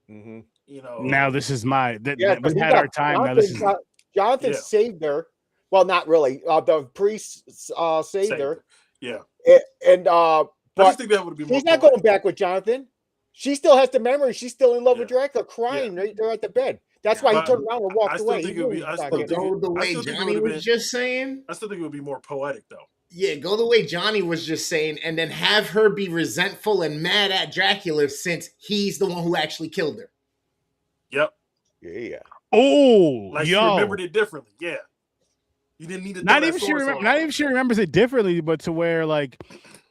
Now this is my we had our time. Jonathan, now this is Jonathan saved her. Well, not really. The priest saved her. Yeah, and I just think that would be. She's not going back with Jonathan. She still has the memory. She's still in love with Dracula, crying right there at the bed. That's why he turned around and walked away. Go the way Johnny was just saying. I still think it would be more poetic, though. Yeah, go the way Johnny was just saying, and then have her be resentful and mad at Dracula since he's the one who actually killed her. Yep. Yeah. Oh, like she remembered it differently. Yeah. You didn't need to. Not even she remembers it differently, but to where like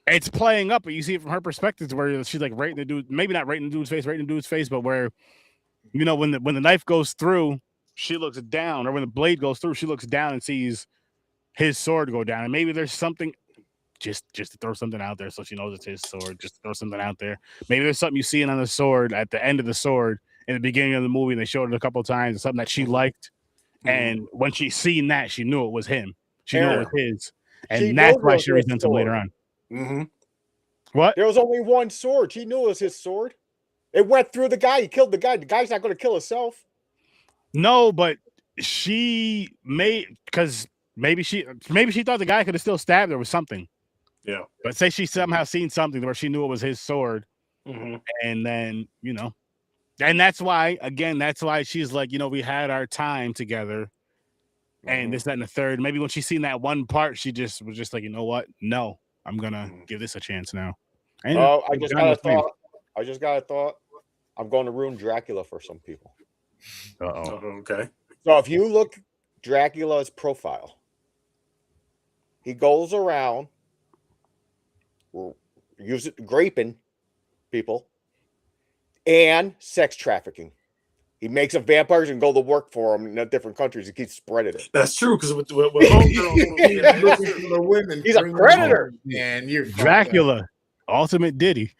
it's playing up, but you see it from her perspective, to where she's like rating the dude, maybe not rating the dude's face, but where. When the knife goes through, she looks down, or when the blade goes through, she looks down and sees his sword go down. And maybe there's something, just to throw something out there, so she knows it's his sword. Just to throw something out there. Maybe there's something you see on the sword at the end of the sword in the beginning of the movie. And they showed it a couple of times. Something that she liked, and when she seen that, she knew it was him. She knew it was his, and that's why she resents him later on. What? There was only one sword. She knew it was his sword. It went through the guy. He killed the guy. The guy's not going to kill himself. No, but she because maybe she thought the guy could have still stabbed her with something. Yeah. But say she somehow seen something where she knew it was his sword, and then and that's why she's like, we had our time together, and this, that, and the third. Maybe when she seen that one part, she just was just like, you know what? No, I'm gonna give this a chance now. And I just got a thought. I'm going to ruin Dracula for some people. Okay. So if you look Dracula's profile, he goes around graping people and sex trafficking. He makes up vampires and go to work for them in different countries. He keeps spreading it. That's true, because with homegirl, looking for the women, he's a predator. And you're Dracula, ultimate Diddy.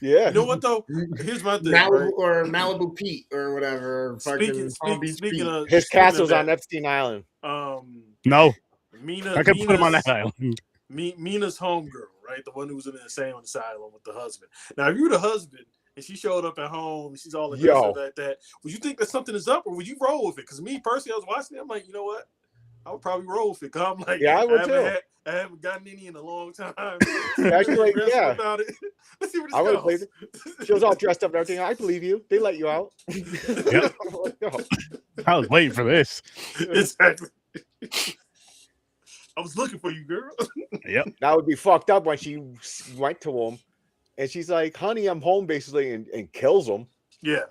Yeah. You know what though? Here's my thing. Malibu Pete or whatever. Speaking of his castle's on Epstein Island. No. I can put him on that island. Mina's homegirl, right? The one who was in the insane asylum with the husband. Now, if you were the husband and she showed up at home and she's all aggressive like that, would you think that something is up, or would you roll with it? Because me personally, I was watching it, I'm like, you know what? I would probably roll with it. Cause I'm like, I would too. I haven't gotten any in a long time. Actually, about it. Let's see what I would believe it. She was all dressed up and everything. I believe you. They let you out. Yep. I was waiting for this. Exactly. I was looking for you, girl. Yep. That would be fucked up when she went to him and she's like, honey, I'm home, basically, and kills him. Yeah.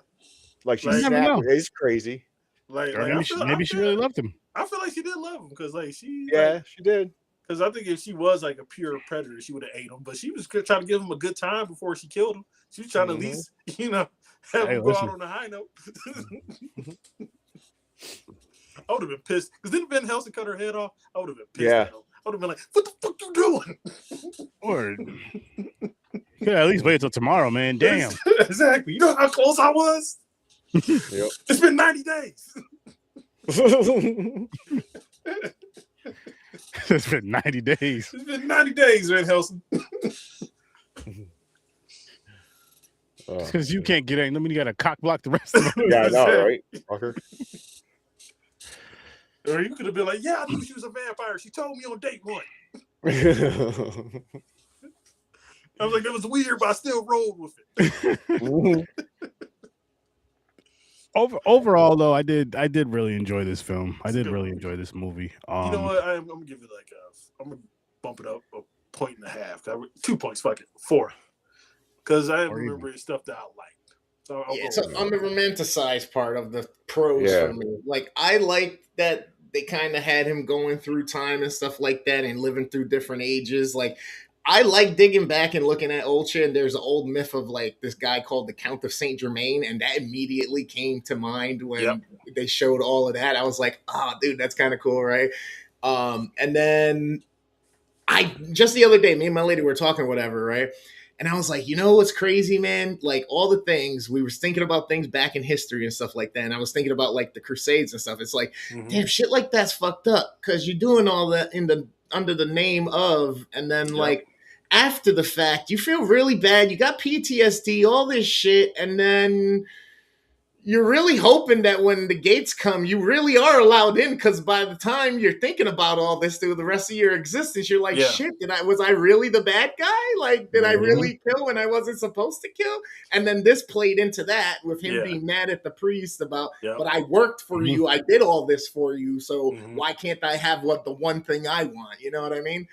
Like she's snapped. It's crazy. Maybe she really loved him. I feel like she did love him because, like, she did. Because I think if she was like a pure predator, she would have ate him. But she was trying to give him a good time before she killed him. She was trying to at least, have him go out on a high note. I would have been pissed. Because didn't Van Helsing cut her head off? I would have been pissed at him. I would have been like, what the fuck you doing? Or at least wait until tomorrow, man. Damn. Exactly. You know how close I was? Yep. It's been 90 days. It's been 90 days. It's been 90 days, Van Helsing. Because you can't get in. I mean, you got to cock block the rest of them. Yeah, I know, right? Fucker. Or you could have been like, yeah, I knew she was a vampire. She told me on date one. I was like, it was weird, but I still rolled with it. Overall, though, I did really enjoy this film. I did really enjoy this movie. You know what? I'm gonna give it like I'm gonna bump it up 1.5. 2 points, fuck it, 4. Because I remember stuff that I liked. So it's on the romanticized part of the pros for me. Like, I like that they kind of had him going through time and stuff like that and living through different ages. Like, I like digging back and looking at old shit. And there's an old myth of like this guy called the Count of Saint Germain, and that immediately came to mind when they showed all of that. I was like, dude, that's kind of cool, right? And then just the other day, me and my lady were talking, whatever, right? And I was like, you know what's crazy, man? Like, all the things, we were thinking about things back in history and stuff like that. And I was thinking about like the Crusades and stuff. It's like, damn, shit like that's fucked up, because you're doing all that under the name of, and then like after the fact, you feel really bad. You got PTSD, all this shit, and then you're really hoping that when the gates come, you really are allowed in, because by the time you're thinking about all this through the rest of your existence, you're like, shit, was I really the bad guy? Like, did I really kill when I wasn't supposed to kill? And then this played into that with him being mad at the priest about, but I worked for you, I did all this for you, so why can't I have the one thing I want? You know what I mean?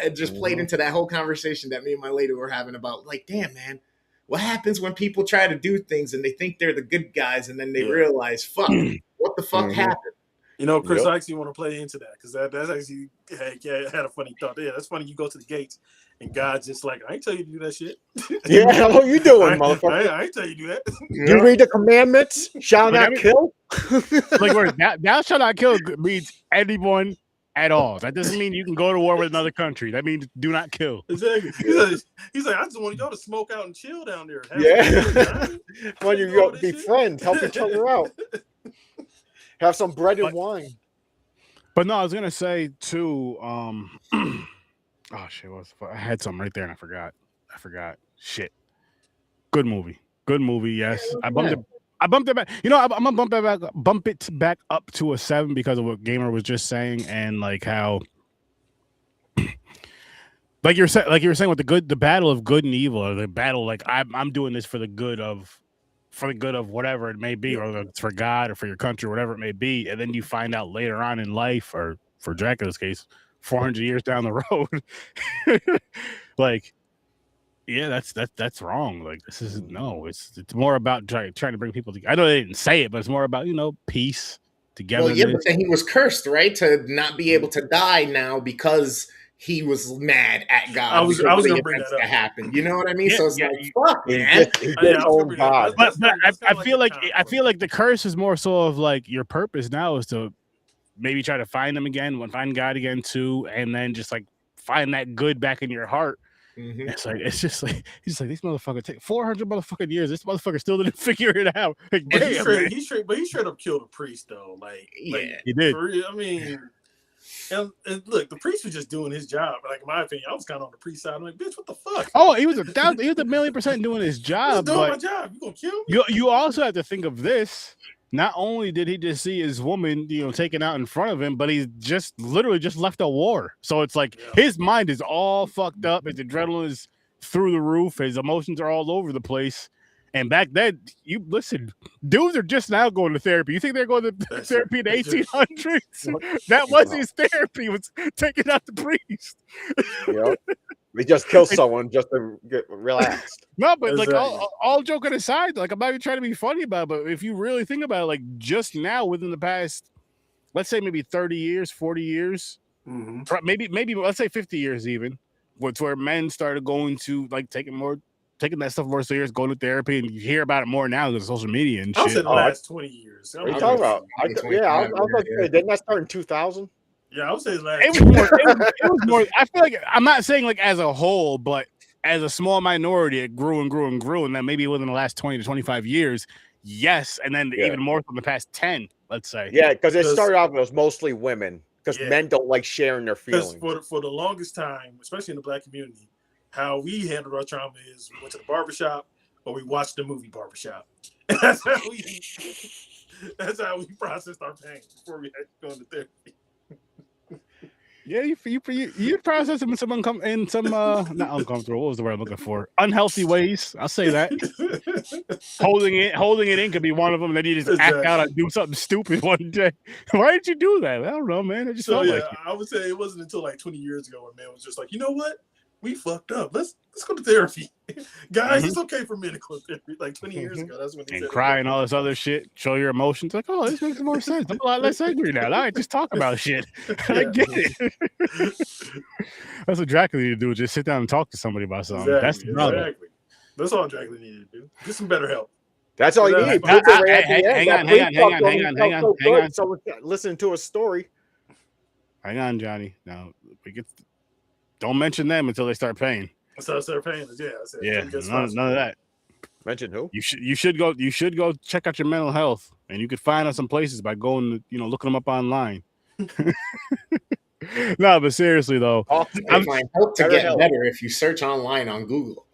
It just played into that whole conversation that me and my lady were having about, like, damn, man, what happens when people try to do things and they think they're the good guys, and then they realize, fuck, what the fuck happened? You know, Chris, I actually want to play into that, because that's actually, had a funny thought. Yeah, that's funny. You go to the gates and God's just like, I ain't tell you to do that shit. What you doing, motherfucker? I ain't tell you to do that. You read the commandments? Shall not kill? Like, thou shall not kill means anyone at all. That doesn't mean you can go to war with another country. That means do not kill. Exactly. He's like, I just want to go to smoke out and chill down there. When you go be friends, help each other out. Have some bread and wine. But no, I was gonna say too. Oh shit! I had something right there and I forgot. Shit. Good movie. Yes, I bumped it back. You know, I'm gonna bump it back up to a 7 because of what Gamer was just saying, and like how, like you were saying with the battle of good and evil, or the battle, like I'm doing this for the good of whatever it may be, or it's for God or for your country, or whatever it may be, and then you find out later on in life, or for Dracula's case, 400 years down the road, like. Yeah, that's wrong. Like, this isn't it's more about trying to bring people together. I know they didn't say it, but it's more about, peace, together. Well, yeah, but then he was cursed, right, to not be able to die now because he was mad at God. I was going to bring that up. To happen. You know what I mean? Yeah, so it's like, fuck, man. I feel like the curse is more so of like your purpose now is to maybe try to find him again, find God again too, and then just like find that good back in your heart. It's just like these motherfuckers take 400 motherfucking years. This motherfucker still didn't figure it out. Like, he straight up killed a priest though. Like he did. I mean, and look, the priest was just doing his job. Like, in my opinion, I was kind of on the priest side. I'm like, bitch, what the fuck? Oh, he was a 1,000,000% doing his job. Doing my job. You gonna kill me? You also have to think of this. Not only did he just see his woman, taken out in front of him, but he's just literally just left a war. So it's like his mind is all fucked up. His adrenaline is through the roof. His emotions are all over the place. And back then, dudes are just now going to therapy. You think they're going to therapy in the 1800s? That was his therapy, was taking out the priest. We just kill someone just to get relaxed. No, but like all joking aside, like I'm not even trying to be funny about it, but if you really think about it, like just now within the past, let's say maybe 30 years, 40 years, maybe let's say 50 years even, where men started going to like taking that stuff more serious, going to therapy, and you hear about it more now because of social media and shit. I said the last 20 years. What are you talking about? I was about to say, didn't that start in 2000? Yeah, I would say it was more. I feel like I'm not saying like as a whole, but as a small minority, it grew and grew and grew, and then maybe within the last 20 to 25 years, yes, and then even more from the past 10, let's say. Yeah, because it started off as mostly women, because men don't like sharing their feelings. For the longest time, especially in the Black community, how we handled our trauma is we went to the barbershop or we watched the movie Barbershop. That's how we processed our pain before we had to go into therapy. Yeah, you process them in some not uncomfortable. What was the word I'm looking for? Unhealthy ways. I'll say that. holding it in could be one of them. Then you just act out and do something stupid one day. Why did you do that? I don't know, man. I just felt like it. I would say it wasn't until like 20 years ago when man was just like, you know what? We fucked up. Let's go to therapy, guys. It's okay for men to go to therapy. Like 20 years ago, that's when he said cry and all this other shit. Show your emotions. Like, oh, this makes more sense. I'm a lot less angry now. All right, just talk about shit. I get it. That's what Dracula needed to do. Just sit down and talk to somebody about something. Exactly, That's the problem. exactly. That's all Dracula needed to do. Get some better help. That's all you need. Hang on. Someone listening to a story. Hang on, Johnny. Now don't mention them until they start paying. So start paying. Yeah, none of that. Mention who? You should go check out your mental health, and you could find out some places by going, looking them up online. No, but seriously though, I hope to get better if you search online on Google.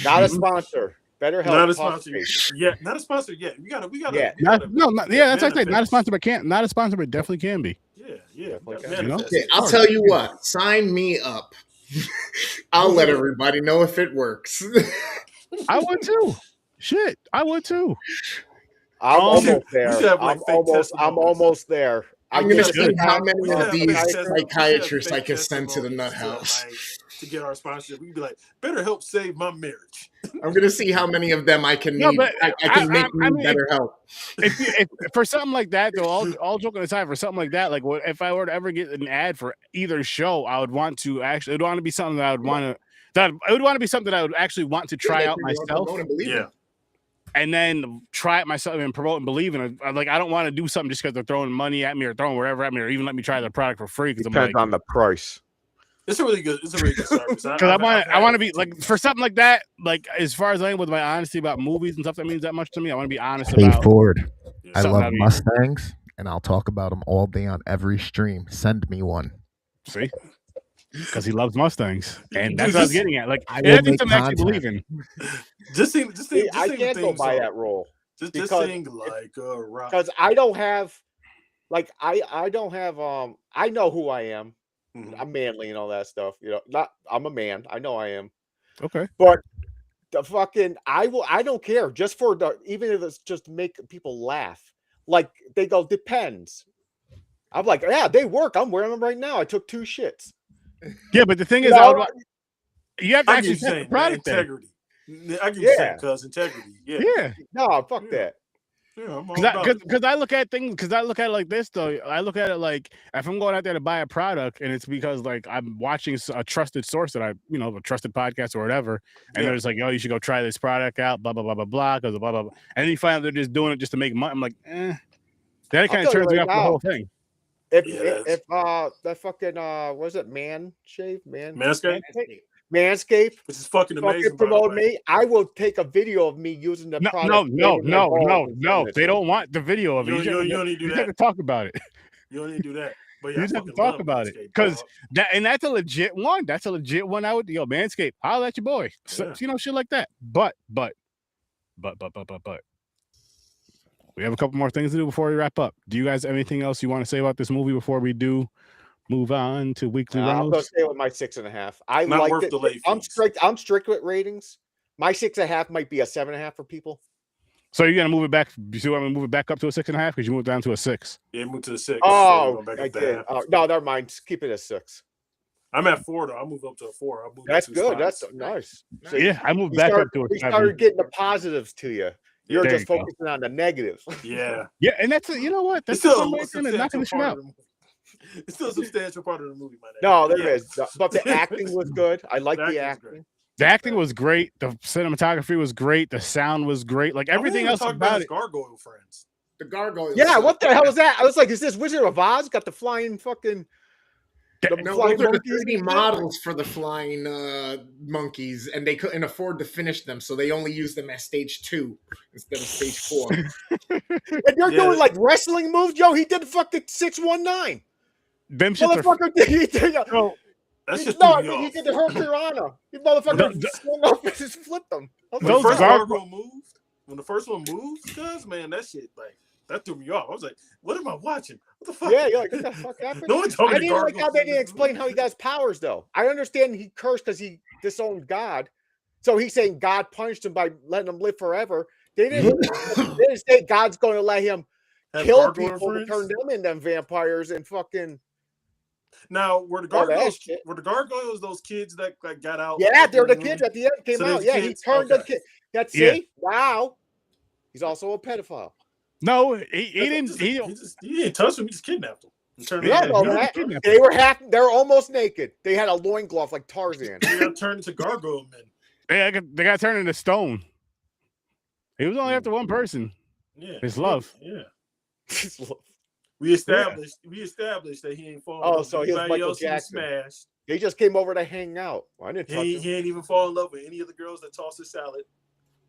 Not a sponsor. BetterHelp. Not a sponsor. Yeah, not a sponsor yet. We gotta. That's what I say. Not a sponsor, but not a sponsor, but definitely can be. Yeah. I'll tell you what. Sign me up. I'll let everybody know if it works. I would too. Shit, I would too. I'm almost there. I'm almost there. I'm going to see how many of these psychiatrists I can send to the nut house. To get our sponsorship, we'd be like, better help save my marriage. I'm going to see how many of them I can need. I can make better help. If for something like that, though, all joking aside, for something like that, like if I were to ever get an ad for either show, I would want to actually, it would want to be something that I would want to, it would want to be something that I would actually want to try out myself. Yeah. And then try it myself and promote and believe in it. Like, I don't want to do something just because they're throwing money at me or throwing whatever at me or even let me try the product for free. Depends on the price. It's a really good service. Because I want to be like, for something like that, like as far as I am with my honesty about movies and stuff that means that much to me, I want to be honest about. Ford. I love Mustangs, and I'll talk about them all day on every stream. Send me one. See? Because he loves Mustangs, and that's what I was getting at. Like, that's something I actually believe in. Just I can't go by that role. Just sing like a rock. Because I don't have, like, I don't have. I know who I am. Mm-hmm. I'm manly and all that stuff. I'm a man. I know I am. Okay, but the fucking I don't care. Just for even if it's just to make people laugh. Like they go depends. I'm like, yeah, they work. I'm wearing them right now. I took 2 shits. Yeah, but the thing is, you have to actually say product integrity. I can say cause integrity. Yeah. No, fuck that. Because I look at things. Because I look at it like this though. I look at it like if I'm going out there to buy a product, and it's because like I'm watching a trusted source that a trusted podcast or whatever, and they're just like, oh, you should go try this product out. Blah blah blah blah blah. Because blah blah blah. And then you find out they're just doing it just to make money. I'm like, Then it kind of turns me off the whole thing. If that fucking was it Manscaped, which is fucking amazing. Promote me. I will take a video of me using the product. No. They don't want the video of it. You don't need to do that. You have to talk about it. You don't need to do that. But you just have to talk about it because that's a legit one. That's a legit one. I would Manscaped. Holla at your boy. So, shit like that. But. We have a couple more things to do before we wrap up. Do you guys have anything else you want to say about this movie before we do move on to weekly rounds? I'm going to stay with my 6.5. I like it. I'm strict with ratings. My 6.5 might be a 7.5 for people. So you're going to move it back? You see, I'm going to move it back up to a 6.5 because you moved down to a 6. Yeah, move to a 6. Oh, I did. No, never mind. Keep it at 6. I'm at 4 though. I'll move up to a 4. That's good. That's nice. So I moved back up to a 7. We started getting the positives to you. You're just focusing on the negatives. Yeah, and that's you know what? That's still not going to shoot out. It's still a substantial part of the movie, man. No, there is. But the acting was good. I like the acting. The acting was great. The cinematography was great. The sound was great. Like everything else about it. Gargoyle friends. The gargoyle. Yeah, what the hell was that? I was like, is this Wizard of Oz? Got the flying fucking. Those are the 3D models for the flying monkeys, and they couldn't afford to finish them, so they only used them at stage 2 instead of stage 4. And you're doing like wrestling moves, Joe. He did fucking 619. Them motherfucker did. He did the Hurricanrana. He motherfucker swung up and just flipped them. When the first one moves, because man, that shit like That threw me off. I was like, what am I watching? What the fuck? Yeah, you're like, what the fuck happened? No one told me I didn't like how they didn't explain how he got his powers, though. I understand he cursed because he disowned God. So he's saying God punished him by letting him live forever. They didn't say God's going to let him kill people to turn them into vampires and fucking. Now, were the gargoyles those kids that got out? Yeah, they're the kids at the end came out. Yeah, he turned the kid. That's wow. He's also a pedophile. No, he didn't. He didn't touch him. He just kidnapped him. They were they're almost naked. They had a loincloth like Tarzan. They got turned into gargoyle men. They got turned into stone. He was only after one person. Yeah, his love. Yeah, his love. We established that he ain't falling. Oh, so he was Michael Jackson. Smashed. He just came over to hang out. Well, I didn't touch him. He ain't even fall in love with any of the girls that tossed his salad.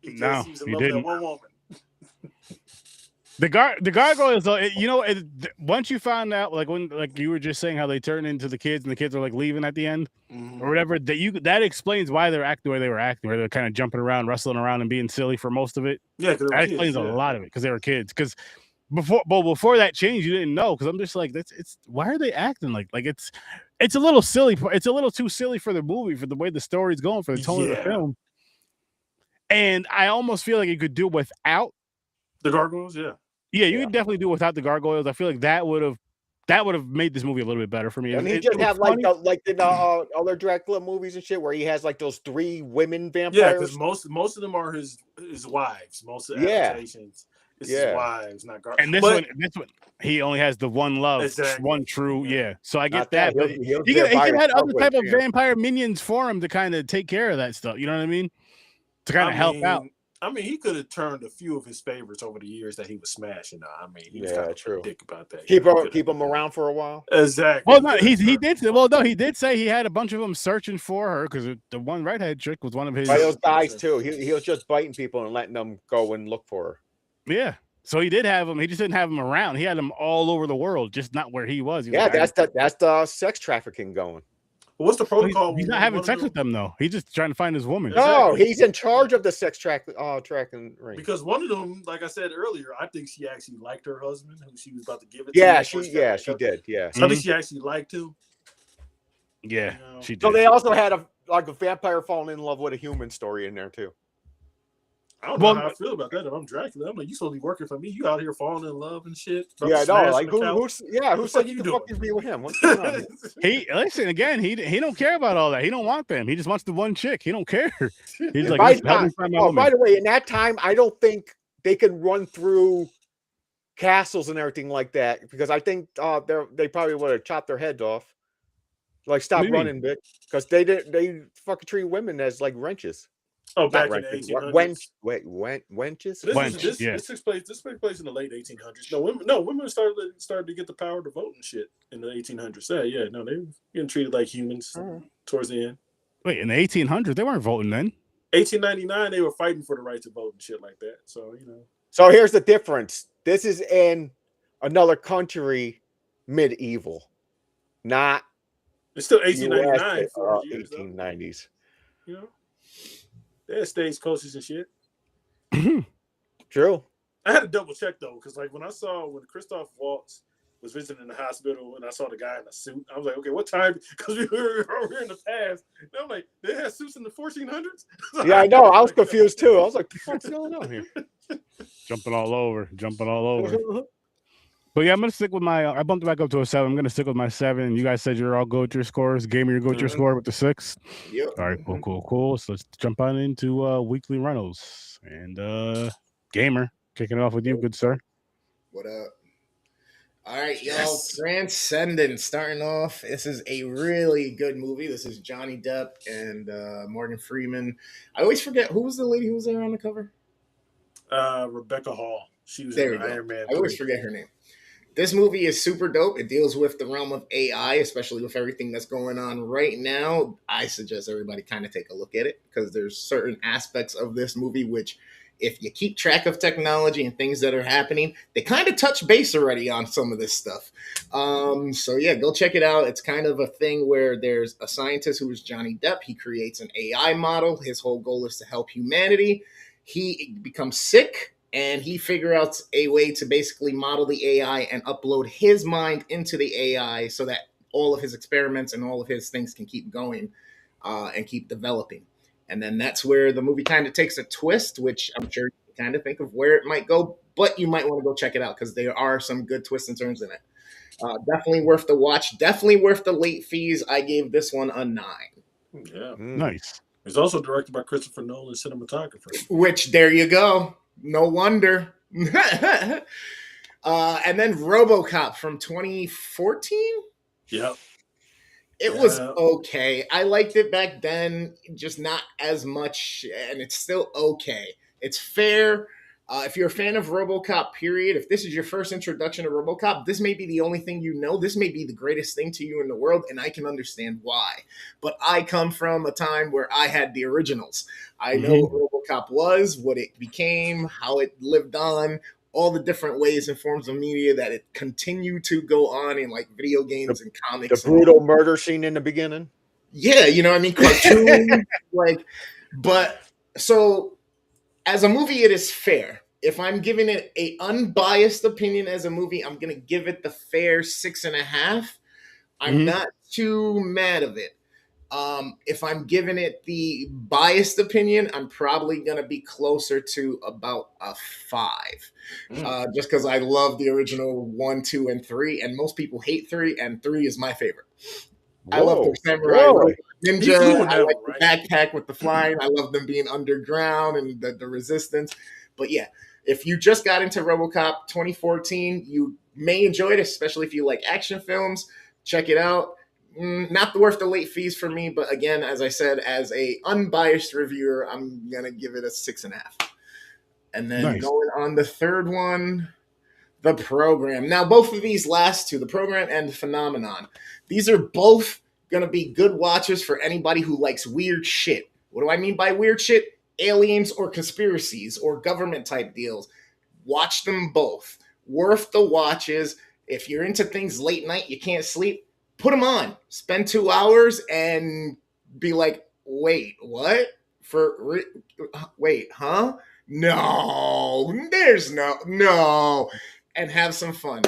He was in love with that one woman. The gargoyles, though, once you found out, like you were just saying how they turn into the kids and the kids are like leaving at the end or whatever, that explains why they're acting the way they were acting, where they're kind of jumping around, wrestling around, and being silly for most of it. Yeah, that explains a lot of it because they were kids. Because before that change, you didn't know. Because I'm just like, why are they acting like it's a little silly? It's a little too silly for the movie, for the way the story's going, for the tone of the film. And I almost feel like you could do without the gargoyles. Yeah, you could definitely do without the gargoyles. I feel like that would have made this movie a little bit better for me. And he just have like in other Dracula movies and shit, where he has like those 3 women vampires. Yeah, because most of them are his wives. Most of the adaptations, it's his wives, not gargoyles. And this one, he only has the one love, one true. Yeah, so I get that. But he could have other type of vampire minions for him to kind of take care of that stuff. You know what I mean? To kind of help out. I mean, he could have turned a few of his favorites over the years that he was smashing. I mean, he was kind of a dick about that. Keep him around for a while. Exactly. Well, no, he did. Well, no, he did say he had a bunch of them searching for her because the one redhead chick was one of his. By those guys too. He was just biting people and letting them go and look for her. Yeah. So he did have them. He just didn't have them around. He had them all over the world, just not where he was. That's the sex trafficking going. What's the protocol? He's not having sex with them though. He's just trying to find his woman. No, he's in charge of the sex tracking ring. Because one of them, like I said earlier, I think she actually liked her husband, who she was about to give it to. She did. Yeah, so I think she actually liked him. Yeah, she did. So they also had a vampire falling in love with a human story in there too. I don't know how I feel about that. If I'm Dracula, I'm like, you supposed to be working for me. You out here falling in love and shit. Yeah, I know. Like who said you could fucking be with him? What's going on? He don't care about all that. He don't want them. He just wants the one chick. He don't care. He's like, by the way, in that time, I don't think they can run through castles and everything like that because I think they probably would have chopped their heads off. Like stop running, bitch, because they fucking treat women as like wrenches. Oh, back in the 1800s. Wenches? This took place in the late 1800s. Women started to get the power to vote and shit in the 1800s. They were getting treated like humans towards the end. Wait, in the 1800s, they weren't voting then. 1899, they were fighting for the right to vote and shit like that. So, So here's the difference. This is in another country, medieval, not. It's still 1899 for 1890s. They had stagecoaches and shit. True. I had to double check though, because like when Christoph Waltz was visiting the hospital and I saw the guy in a suit, I was like, okay, what time? Because we were in the past. And I'm like, they had suits in the 1400s? Yeah, I know. I was confused too. I was like, what the fuck's going on here? Jumping all over. But yeah, I'm gonna stick with I bumped it back up to a 7. I'm gonna stick with my 7. You guys said you're all go with your scores. Gamer, you go with your score with the 6. Yep. All right, cool. So let's jump on into weekly rentals. And Gamer, kicking it off with you, good sir. What up? All right, y'all. Transcendent starting off. This is a really good movie. This is Johnny Depp and Morgan Freeman. I always forget who was the lady who was there on the cover. Rebecca Hall. She was there. In Iron Man. I always forget her name. This movie is super dope. It deals with the realm of AI, especially with everything that's going on right now. I suggest everybody kind of take a look at it because there's certain aspects of this movie which, if you keep track of technology and things that are happening, they kind of touch base already on some of this stuff. So yeah, go check it out. It's kind of a thing where there's a scientist who is Johnny Depp. He creates an AI model. His whole goal is to help humanity. He becomes sick and he figured out a way to basically model the AI and upload his mind into the AI so that all of his experiments and all of his things can keep going and keep developing. And then that's where the movie kind of takes a twist, which I'm sure you kind of think of where it might go, but you might want to go check it out because there are some good twists and turns in it. Definitely worth the watch. Definitely worth the late fees. I gave this one a 9. Yeah. Nice. It's also directed by Christopher Nolan, cinematographer. Which, there you go. No wonder. And then RoboCop from 2014? Yep. It was okay. I liked it back then, just not as much, and it's still okay. It's fair. If you're a fan of RoboCop, period, if this is your first introduction to RoboCop, this may be the only thing you know. This may be the greatest thing to you in the world, and I can understand why. But I come from a time where I had the originals. I know what RoboCop was, what it became, how it lived on, all the different ways and forms of media that it continued to go on in, like video games and comics. The brutal murder scene in the beginning. Yeah, you know what I mean? Cartoons, but so as a movie, it is fair. If I'm giving it an unbiased opinion as a movie, I'm going to give it the fair 6.5. I'm not too mad of it. If I'm giving it the biased opinion, I'm probably going to be closer to about a 5. Just because I love the original 1, 2, and 3, and most people hate 3, and 3 is my favorite. Whoa, I love the samurai ninja. I like the backpack with the flying. I love them being underground and the resistance. But yeah, if you just got into RoboCop 2014, you may enjoy it, especially if you like action films. Check it out. Not worth the late fees for me, but again, as I said, as a unbiased reviewer, I'm gonna give it a 6.5. And then going on the third one, The Program. Now, both of these last two, The Program and The Phenomenon, these are both gonna be good watches for anybody who likes weird shit. What do I mean by weird shit? Aliens or conspiracies or government type deals. Watch them both. Worth the watches. If you're into things late night, you can't sleep, put them on. Spend 2 hours and be like, wait, what? Wait, huh? No, there's no. And have some fun.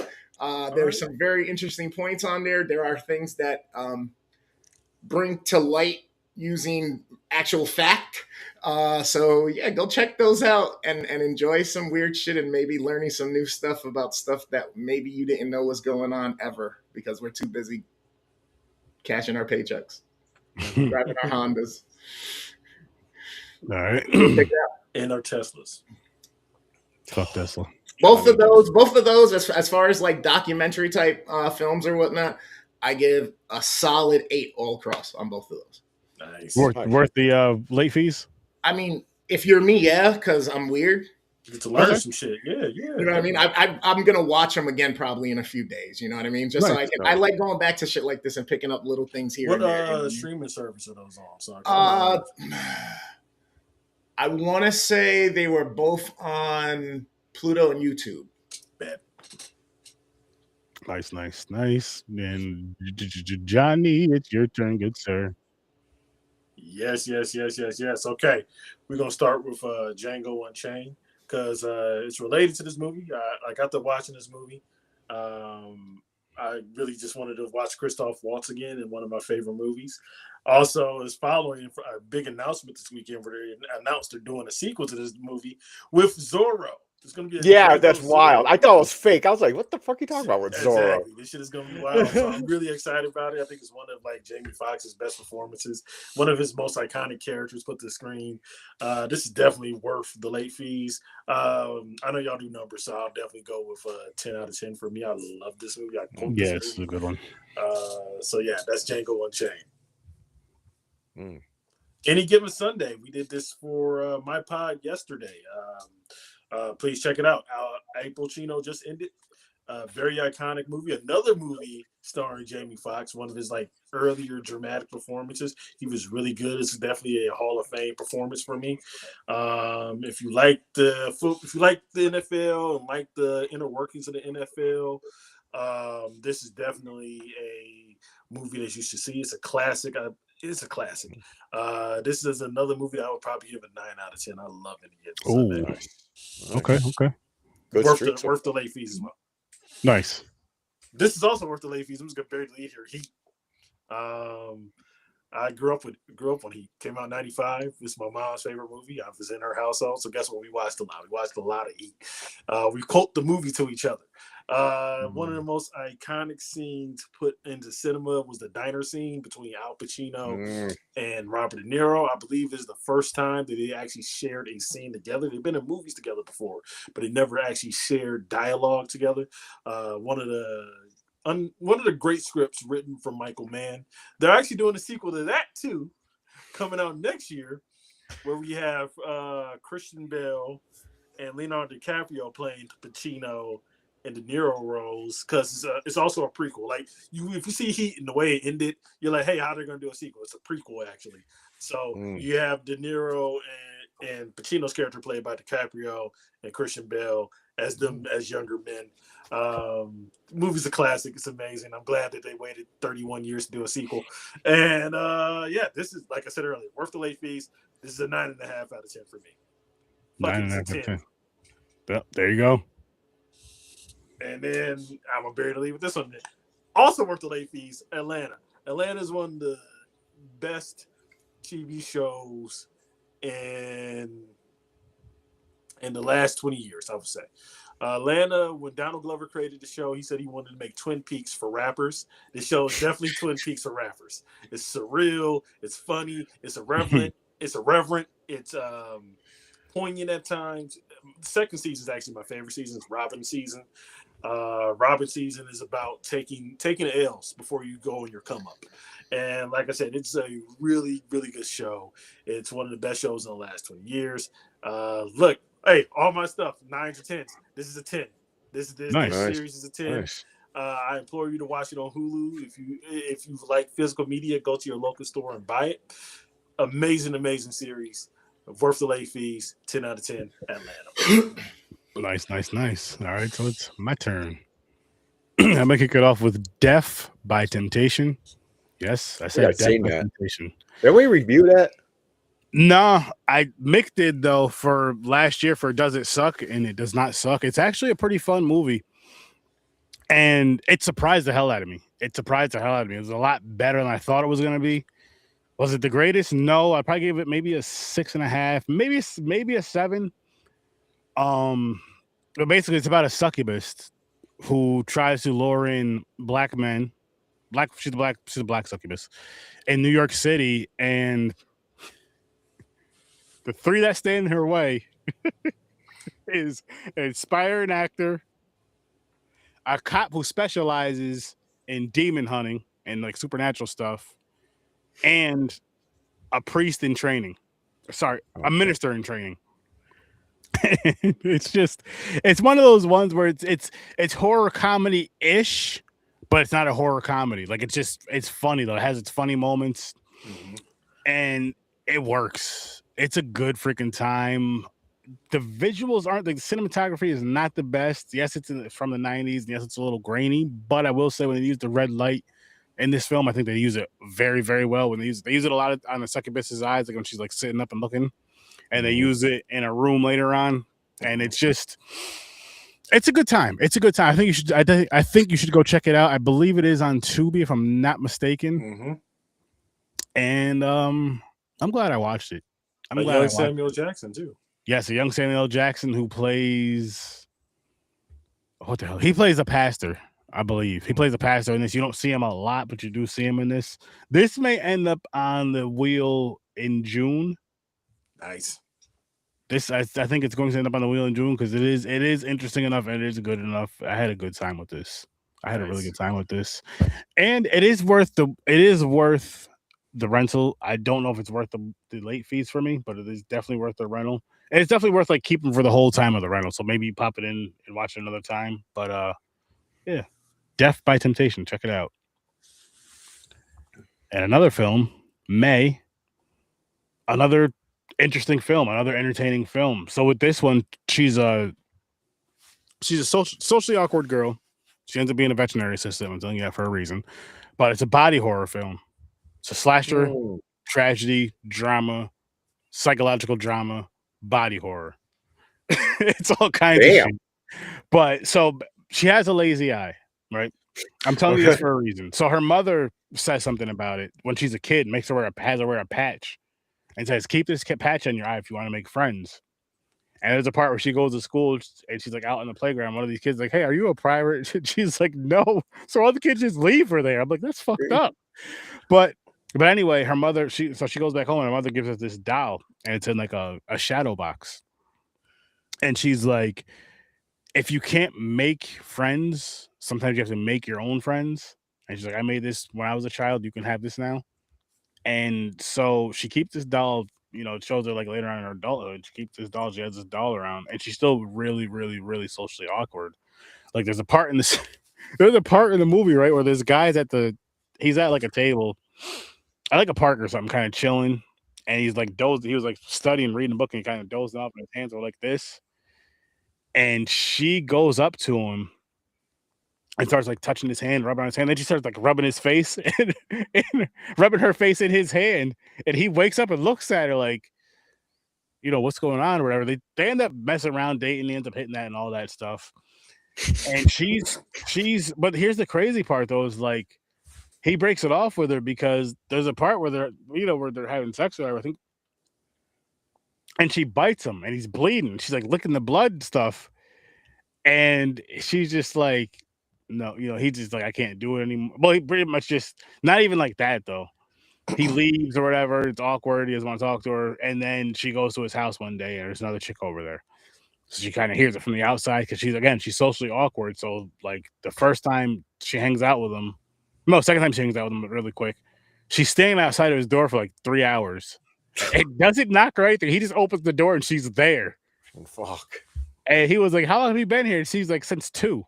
There's some very interesting points on there. There are things that bring to light using actual fact. So yeah, go check those out and enjoy some weird shit and maybe learning some new stuff about stuff that maybe you didn't know was going on ever because we're too busy cashing our paychecks, driving our Hondas. All right. And our Teslas. Fuck Tesla. Both of those, as far as like documentary type films or whatnot, I give a solid 8 all across on both of those. Nice. Worth the late fees? I mean, if you're me, yeah, because I'm weird. You get to learn some shit. Yeah. You know what I mean? I'm going to watch them again probably in a few days. You know what I mean? Just so I like going back to shit like this and picking up little things here and there. What streaming service are those on? So I want to say they were both on Pluto and YouTube. Bet. Nice. And Johnny, it's your turn, good sir. Yes. Okay, we're gonna start with Django Unchained because it's related to this movie. I got to watching this movie. I really just wanted to watch Christoph Waltz again in one of my favorite movies. Also, is following a big announcement this weekend where they announced they're doing a sequel to this movie with Zorro. It's gonna be that's wild. I thought it was fake. I was like, what the fuck are you talking about with Zorro? This shit is gonna be wild. So I'm really excited about it. I think it's one of like Jamie Foxx's best performances, one of his most iconic characters put to the screen. This is definitely worth the late fees. I know y'all do numbers, so I'll definitely go with 10 out of 10 for me. I love this movie. It's a good one. So yeah, that's Django Unchained. Any Given Sunday, we did this for my pod yesterday. Please check it out. Al Pacino just ended. Very iconic movie. Another movie starring Jamie Foxx, one of his like earlier dramatic performances. He was really good. It's definitely a Hall of Fame performance for me. If you like the NFL and like the inner workings of the NFL, this is definitely a movie that you should see. It's a classic. This is another movie I would probably give a 9 out of 10. I love it. Okay. Good Worth the late fees as well. Nice. This is also worth the late fees. I'm just gonna bury the lead here. Heat. I grew up when he came out in '95. This is my mom's favorite movie. I was in her household, so guess what? We watched a lot. We watched a lot of Heat. We quote the movie to each other. One of the most iconic scenes put into cinema was the diner scene between Al Pacino and Robert De Niro. I believe this is the first time that they actually shared a scene together. They've been in movies together before, but they never actually shared dialogue together. One of the great scripts written from Michael Mann. They're actually doing a sequel to that too, coming out next year, where we have Christian Bale and Leonardo DiCaprio playing Pacino and De Niro roles, because it's also a prequel. Like if you see Heat and the way it ended, you're like, hey, how are they going to do a sequel? It's a prequel actually. So you have De Niro and Pacino's character played by DiCaprio and Christian Bale as them as younger men. Movie's a classic. It's amazing. I'm glad that they waited 31 years to do a sequel. And this is, like I said earlier, worth the late fees. This is a 9.5 out of 10 for me. 9.5 out of 10. Yep, there you go. And then I'm gonna bury the lead with this one. Also worth the late fees. Atlanta. Atlanta is one of the best TV shows in the last 20 years, I would say. Atlanta, when Donald Glover created the show, he said he wanted to make Twin Peaks for rappers. This show is definitely Twin Peaks for rappers. It's surreal, it's funny, it's irreverent, it's poignant at times. The second season is actually my favorite season. It's Robin season. Robin season is about taking the L's before you go on your come up. And like I said, it's a really, really good show. It's one of the best shows in the last 20 years. Look, hey, all my stuff, 9s or 10s. This is a 10. This series is a 10. Nice. I implore you to watch it on Hulu. If you like physical media, go to your local store and buy it. Amazing series. Worth the late fees. 10 out of 10. Atlanta. Nice. All right, so it's my turn. I'm gonna kick it off with Death by Temptation. Yes, I said Death by Temptation. Did we review that? No, Mick did though for last year for Does It Suck? And it does not suck. It's actually a pretty fun movie. And it surprised the hell out of me. It was a lot better than I thought it was going to be. Was it the greatest? No, I'd probably give it maybe a 6.5, maybe a 7. But basically it's about a succubus who tries to lure in black men. She's a black succubus in New York City, and the 3 that stand in her way is an aspiring actor, a cop who specializes in demon hunting and like supernatural stuff, and a priest in training. A minister in training. It's one of those ones where it's horror comedy-ish, but it's not a horror comedy. Like it's funny though. It has its funny moments, and it works. It's a good freaking time. The visuals aren't, the cinematography is not the best. Yes, it's from the 90s. And yes, it's a little grainy, but I will say when they use the red light in this film, I think they use it very, very well. When they use it a lot on the succubus's eyes, like when she's like sitting up and looking, and they use it in a room later on, and it's a good time. It's a good time. I think you should go check it out. I believe it is on Tubi, if I'm not mistaken. And I'm glad I watched it. I'm glad Samuel Jackson too. Yes, a young Samuel Jackson who plays, what the hell? He plays a pastor, I believe. He plays a pastor in this. You don't see him a lot, but you do see him in this. This may end up on the wheel in June. Nice. I think it's going to end up on the wheel in June because it is interesting enough and it is good enough. I had a good time with this. I had a really good time with this, and it is worth the rental. I don't know if it's worth the late fees for me, but it is definitely worth the rental. And it's definitely worth like keeping for the whole time of the rental. So maybe you pop it in and watch it another time. But yeah, Death by Temptation. Check it out. And another film, May. Another interesting film, another entertaining film. So with this one, she's a socially awkward girl. She ends up being a veterinary assistant. I'm telling you that for a reason. But it's a body horror film. It's a slasher, tragedy, drama, psychological drama, body horror. It's all kinds of shit. But so she has a lazy eye, right? I'm telling you this for a reason. So her mother says something about it when she's a kid, makes her has her wear a patch, and says, "Keep this patch on your eye if you want to make friends." And there's a part where she goes to school and she's like out on the playground. One of these kids is like, "Hey, are you a pirate?" She's like, "No." So all the kids just leave her there. I'm like, that's fucked up. But anyway, her mother, she goes back home and her mother gives us this doll and it's in like a shadow box. And she's like, if you can't make friends, sometimes you have to make your own friends. And she's like, I made this when I was a child. You can have this now. And so she keeps this doll, it shows her like later on in her adulthood. She keeps this doll. She has this doll around, and she's still really, really, really socially awkward. Like there's a part in this, there's a part in the movie, right, where there's guys he's at like a table, at like a park or something, kind of chilling, and he's like he was like studying, reading a book, and he kind of dozing off, and his hands were like this. And she goes up to him and starts like touching his hand, rubbing on his hand. Then she starts like rubbing his face and rubbing her face in his hand. And he wakes up and looks at her like, what's going on or whatever. They end up messing around, dating. He ends up hitting that and all that stuff. And but here's the crazy part though, is like he breaks it off with her because there's a part where they're having sex with her, I think. And she bites him and he's bleeding. She's like licking the blood stuff. And she's just like, no, he's just like, I can't do it anymore. Well, he pretty much just, not even like that though. He leaves or whatever. It's awkward. He doesn't want to talk to her. And then she goes to his house one day and there's another chick over there. So she kind of hears it from the outside because she's socially awkward. So like the first time she hangs out with him, second time she hangs out with him really quick. She's staying outside of his door for like 3 hours. It doesn't knock right there. He just opens the door and she's there. Oh, fuck. And he was like, "How long have you been here?" And she's like, "Since 2."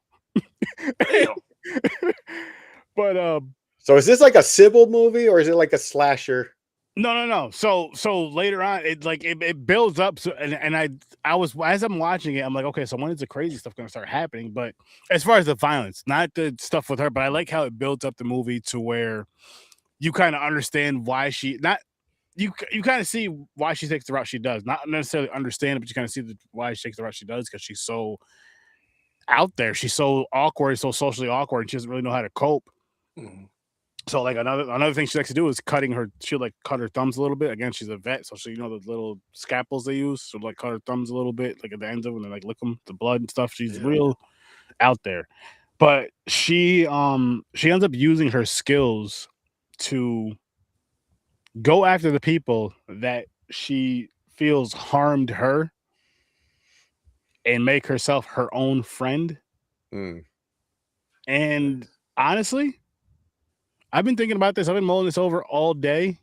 But so is this like a Sybil movie or is it like a slasher? No. So later on, it builds up. So and I was, as I'm watching it, I'm like, okay, so when is the crazy stuff going to start happening? But as far as the violence, not the stuff with her, but I like how it builds up the movie to where you kind of understand why you kind of see why she takes the route she does. Not necessarily understand it, but you kind of see why she takes the route she does because she's so out there. She's so awkward, so socially awkward, and she doesn't really know how to cope. Mm-hmm. So like another thing she likes to do is she'll like cut her thumbs a little bit. Again, she's a vet, so she the little scalpels they use. So like cut her thumbs a little bit, like at the ends of them, and like lick them, the blood and stuff. She's real out there. But she ends up using her skills to go after the people that she feels harmed her and make herself her own friend. And honestly, I've been thinking about this. I've been mulling this over all day.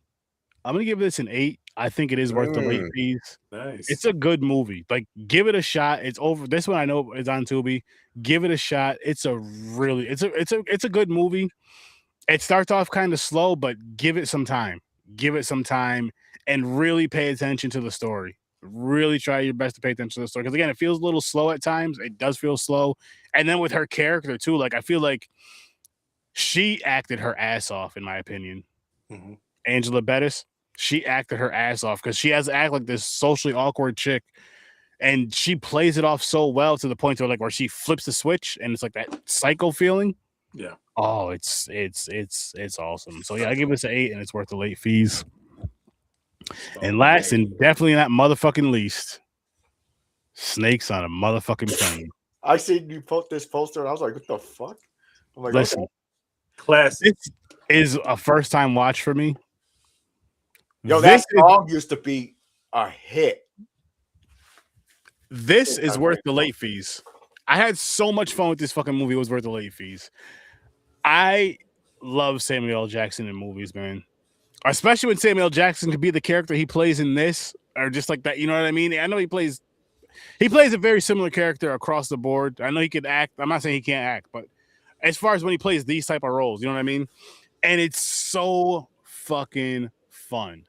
I'm going to give this an 8. I think it is worth the late fees. Nice. It's a good movie. Like, give it a shot. It's over. This one I know is on Tubi. Give it a shot. It's a good movie. It starts off kind of slow, but give it some time. Give it some time and really pay attention to the story. Really try your best to pay attention to the story. Because again, it feels a little slow at times. It does feel slow. And then with her character too, like I feel like she acted her ass off, in my opinion. Mm-hmm. Angela Bettis, she acted her ass off because she has to act like this socially awkward chick. And she plays it off so well to the point where she flips the switch and it's like that psycho feeling. Yeah. Oh, it's awesome. So yeah, I give this an 8 and it's worth the late fees. And last and definitely not motherfucking least, Snakes on a motherfucking Plane. I seen you put this poster and I was like, what the fuck? I'm like, listen, okay. Classic. This is a first time watch for me. Yo, that song used to be a hit. This is worth the late fees. I had so much fun with this fucking movie. It was worth the late fees. I love Samuel L. Jackson in movies, man. Especially when Samuel L. Jackson could be the character he plays in this, or just like that. You know what I mean? I know he plays a very similar character across the board. I know he could act. I'm not saying he can't act, but as far as when he plays these type of roles, you know what I mean? And it's so fucking fun.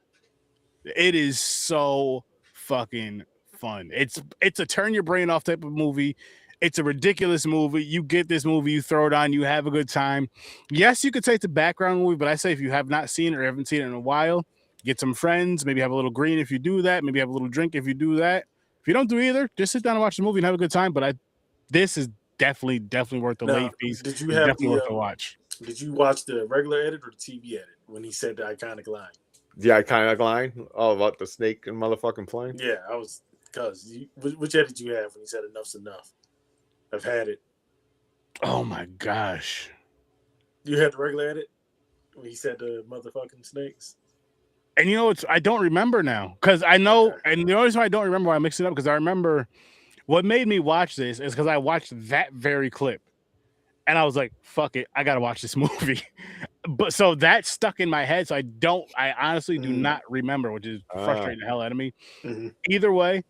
It is so fucking fun. It's a turn your brain off type of movie. It's a ridiculous movie. You get this movie, you throw it on, you have a good time. Yes, you could say it's a background movie, but I say if you have not seen it or haven't seen it in a while, get some friends, maybe have a little green if you do that, maybe have a little drink if you do that. If you don't do either, just sit down and watch the movie and have a good time. But this is definitely worth the late fees. Did you have definitely worth the watch? Did you watch the regular edit or the TV edit when he said the iconic line? The iconic line? Oh, about the snake and motherfucking plane? Yeah, I was, because which edit you have when he said enough's enough? I've had it. Oh my gosh. You had the regular edit when he said the motherfucking snakes? And you know, I don't remember now because I know, and the only reason I don't remember why I mixed it up because I remember what made me watch this is because I watched that very clip. And I was like, fuck it, I gotta watch this movie. But so that stuck in my head. So I honestly do not remember, which is frustrating the hell out of me. Mm-hmm. Either way,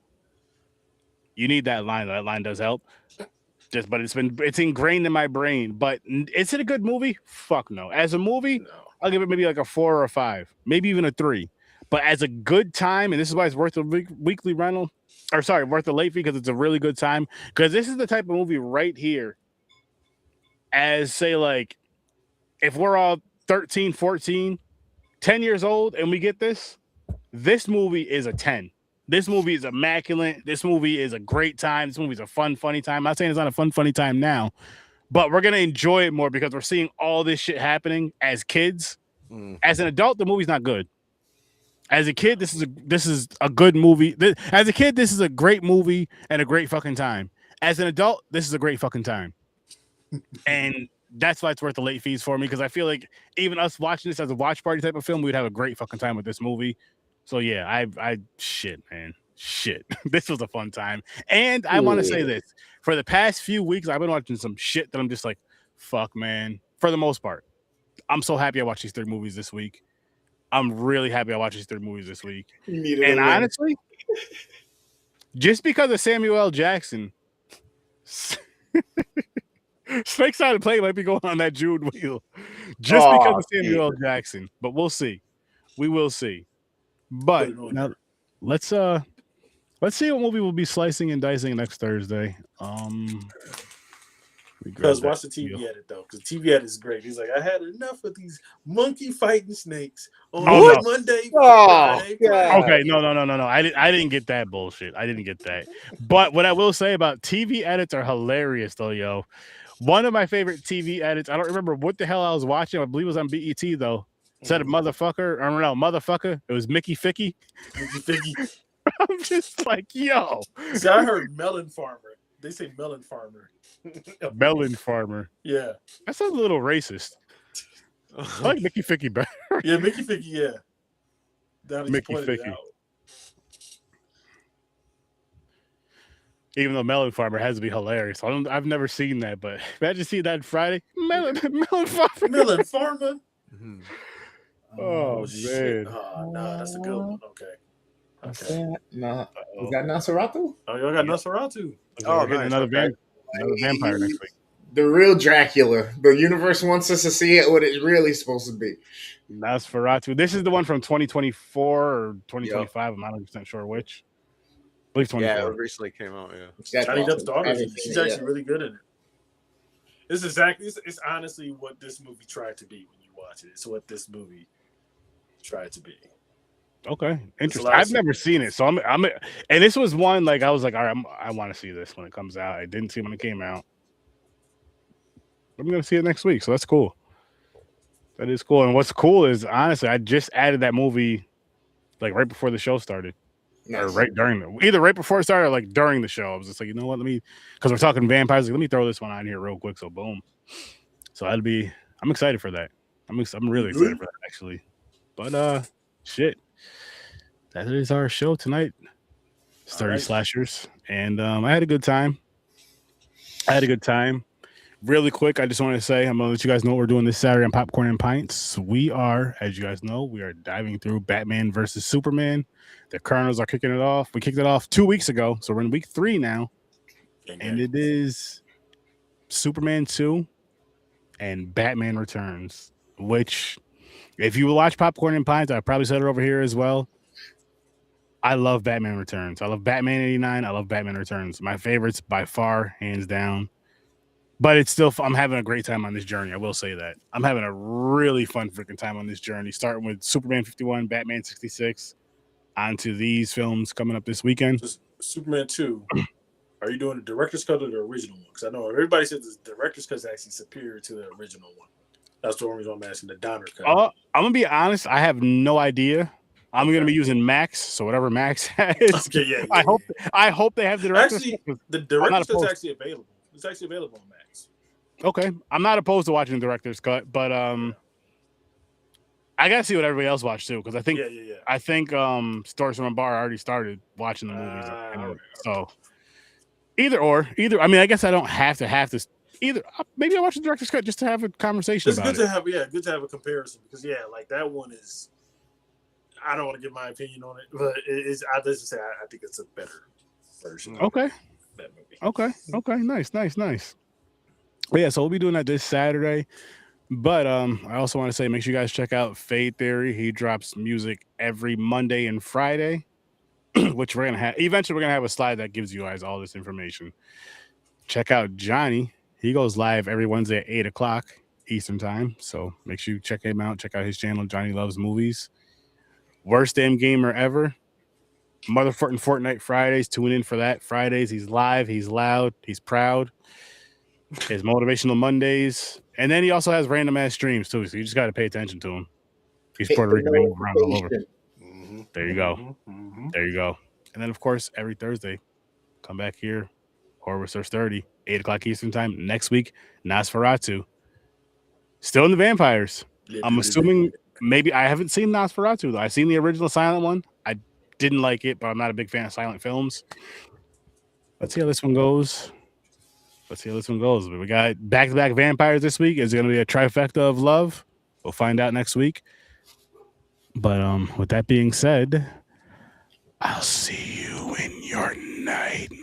you need that line. That line does help. But it's ingrained in my brain. But is it a good movie? Fuck no. As a movie, I'll give it maybe like a 4 or a 5, maybe even a 3. But as a good time, and this is why it's worth a weekly rental, worth a late fee because it's a really good time. Because this is the type of movie right here. As say like if we're all 13, 14, 10 years old and we get this movie is a 10. This movie is immaculate. This movie is a great time. This movie is a fun, funny time. I'm not saying it's not a fun, funny time now, but we're going to enjoy it more because we're seeing all this shit happening as kids. As an adult, the movie's not good. As a kid, this is a good movie. As a kid, this is a great movie and a great fucking time. As an adult, this is a great fucking time. And that's why it's worth the late fees for me because I feel like even us watching this as a watch party type of film, we'd have a great fucking time with this movie. So yeah, shit. This was a fun time. And I want to say this. For the past few weeks, I've been watching some shit that I'm just like, fuck, man. For the most part. I'm so happy I watched these 3 movies this week. I'm really happy I watched these 3 movies this week. And honestly, just because of Samuel L. Jackson, Snake Side of Play might be going on that June wheel. Just because of Samuel L. Jackson. But we'll see. We will see. But now let's see what movie we'll be slicing and dicing next Thursday. Because watch the TV edit though, because the TV edit is great. He's like, I had enough of these monkey fighting snakes on Monday. Friday. Okay, no. I didn't get that bullshit. I didn't get that. But what I will say about TV edits are hilarious though, yo. One of my favorite TV edits. I don't remember what the hell I was watching. I believe it was on BET though. Said a motherfucker. I don't know, motherfucker. It was Mickey Ficky. I'm just like, yo. See, I heard melon farmer. They say melon farmer. Melon farmer. Yeah. That sounds a little racist. I like Mickey Ficky better. Yeah, Mickey Ficky, yeah. Mickey Ficky. Even though Melon Farmer has to be hilarious. I've never seen that, but imagine seeing that Friday. Melon Farmer. Melon Farmer. Mm-hmm. Oh, man. Oh, no, that's a good one. Okay. No. Is that Nosferatu? Oh, y'all got Nosferatu. Oh, nice. Another vampire next week. The real Dracula. The universe wants us to see it what it's really supposed to be. Nosferatu. This is the one from 2024 or 2025. I'm not 100% sure which. I believe 24. Yeah, it recently came out. Yeah, Johnny Depp's daughter. She's actually really good in it. It's honestly what this movie tried to be when you watch it. It's what this movie tried to be. Okay, interesting. I've never seen it, so I'm, and this was one like I was like, all right, I want to see this when it comes out. I didn't see it when it came out. I'm gonna see it next week, so that's cool. That is cool. And what's cool is honestly, I just added that movie like right before the show started. Nice. Or either right before it started or like during the show. I was just like, you know what, because we're talking vampires, like, let me throw this one on here real quick. So boom. So I'm excited for that. I'm really excited for that actually. But shit. That is our show tonight. It's 30 slashers. And I had a good time. Really quick, I just want to say, I'm going to let you guys know what we're doing this Saturday on Popcorn and Pints. We are, as you guys know, we are diving through Batman versus Superman. The Colonels are kicking it off. We kicked it off 2 weeks ago, so we're in week 3 now. And it is Superman 2 and Batman Returns, which, if you watch Popcorn and Pints, I probably said it over here as well. I love Batman Returns. I love Batman 89. I love Batman Returns. My favorites by far, hands down. But it's still, I'm having a great time on this journey. I will say that. I'm having a really fun freaking time on this journey, starting with Superman 51, Batman 66, onto these films coming up this weekend. Superman 2, are you doing the director's cut or the original one? Because I know everybody says the director's cut is actually superior to the original one. That's the only reason I'm asking the Donner cut. I'm gonna be honest. I have no idea. I'm gonna be using Max, so whatever Max has. Okay, yeah. I hope they have the director's cut. The director's cut is actually available. It's actually available on Max. Okay, I'm not opposed to watching the director's cut, but I gotta see what everybody else watched too, because I think Stories from a Bar already started watching the movies, so either. I mean, I guess I don't have to either. Maybe I watch the director's cut just to have a conversation. It's good to have a comparison, because like that one is. I don't want to give my opinion on it, but I think it's a better version. Okay. Of that movie. Okay. Nice. But yeah, so we'll be doing that this Saturday. But I also want to say, make sure you guys check out Fade Theory. He drops music every Monday and Friday, which we're gonna have. Eventually, we're gonna have a slide that gives you guys all this information. Check out Johnny. He goes live every Wednesday at 8:00 Eastern time. So make sure you check him out. Check out his channel, Johnny Loves Movies. Worst damn gamer ever. Motherfucking Fortnite Fridays. Tune in for that. Fridays, he's live, he's loud, he's proud. His Motivational Mondays. And then he also has random ass streams too. So you just got to pay attention to him. He's Puerto Rican, they move around all over. Mm-hmm. There you go. Mm-hmm. There you go. And then, of course, every Thursday, come back here. Horror Research 30, 8:00 Eastern time. Next week, Nosferatu. Still in the vampires. I'm assuming. Maybe I haven't seen Nosferatu though. I've seen the original silent one. I didn't like it, but I'm not a big fan of silent films. Let's see how this one goes. But we got back-to-back vampires this week. Is it going to be a trifecta of love? We'll find out next week. But with that being said, I'll see you in your nightmare.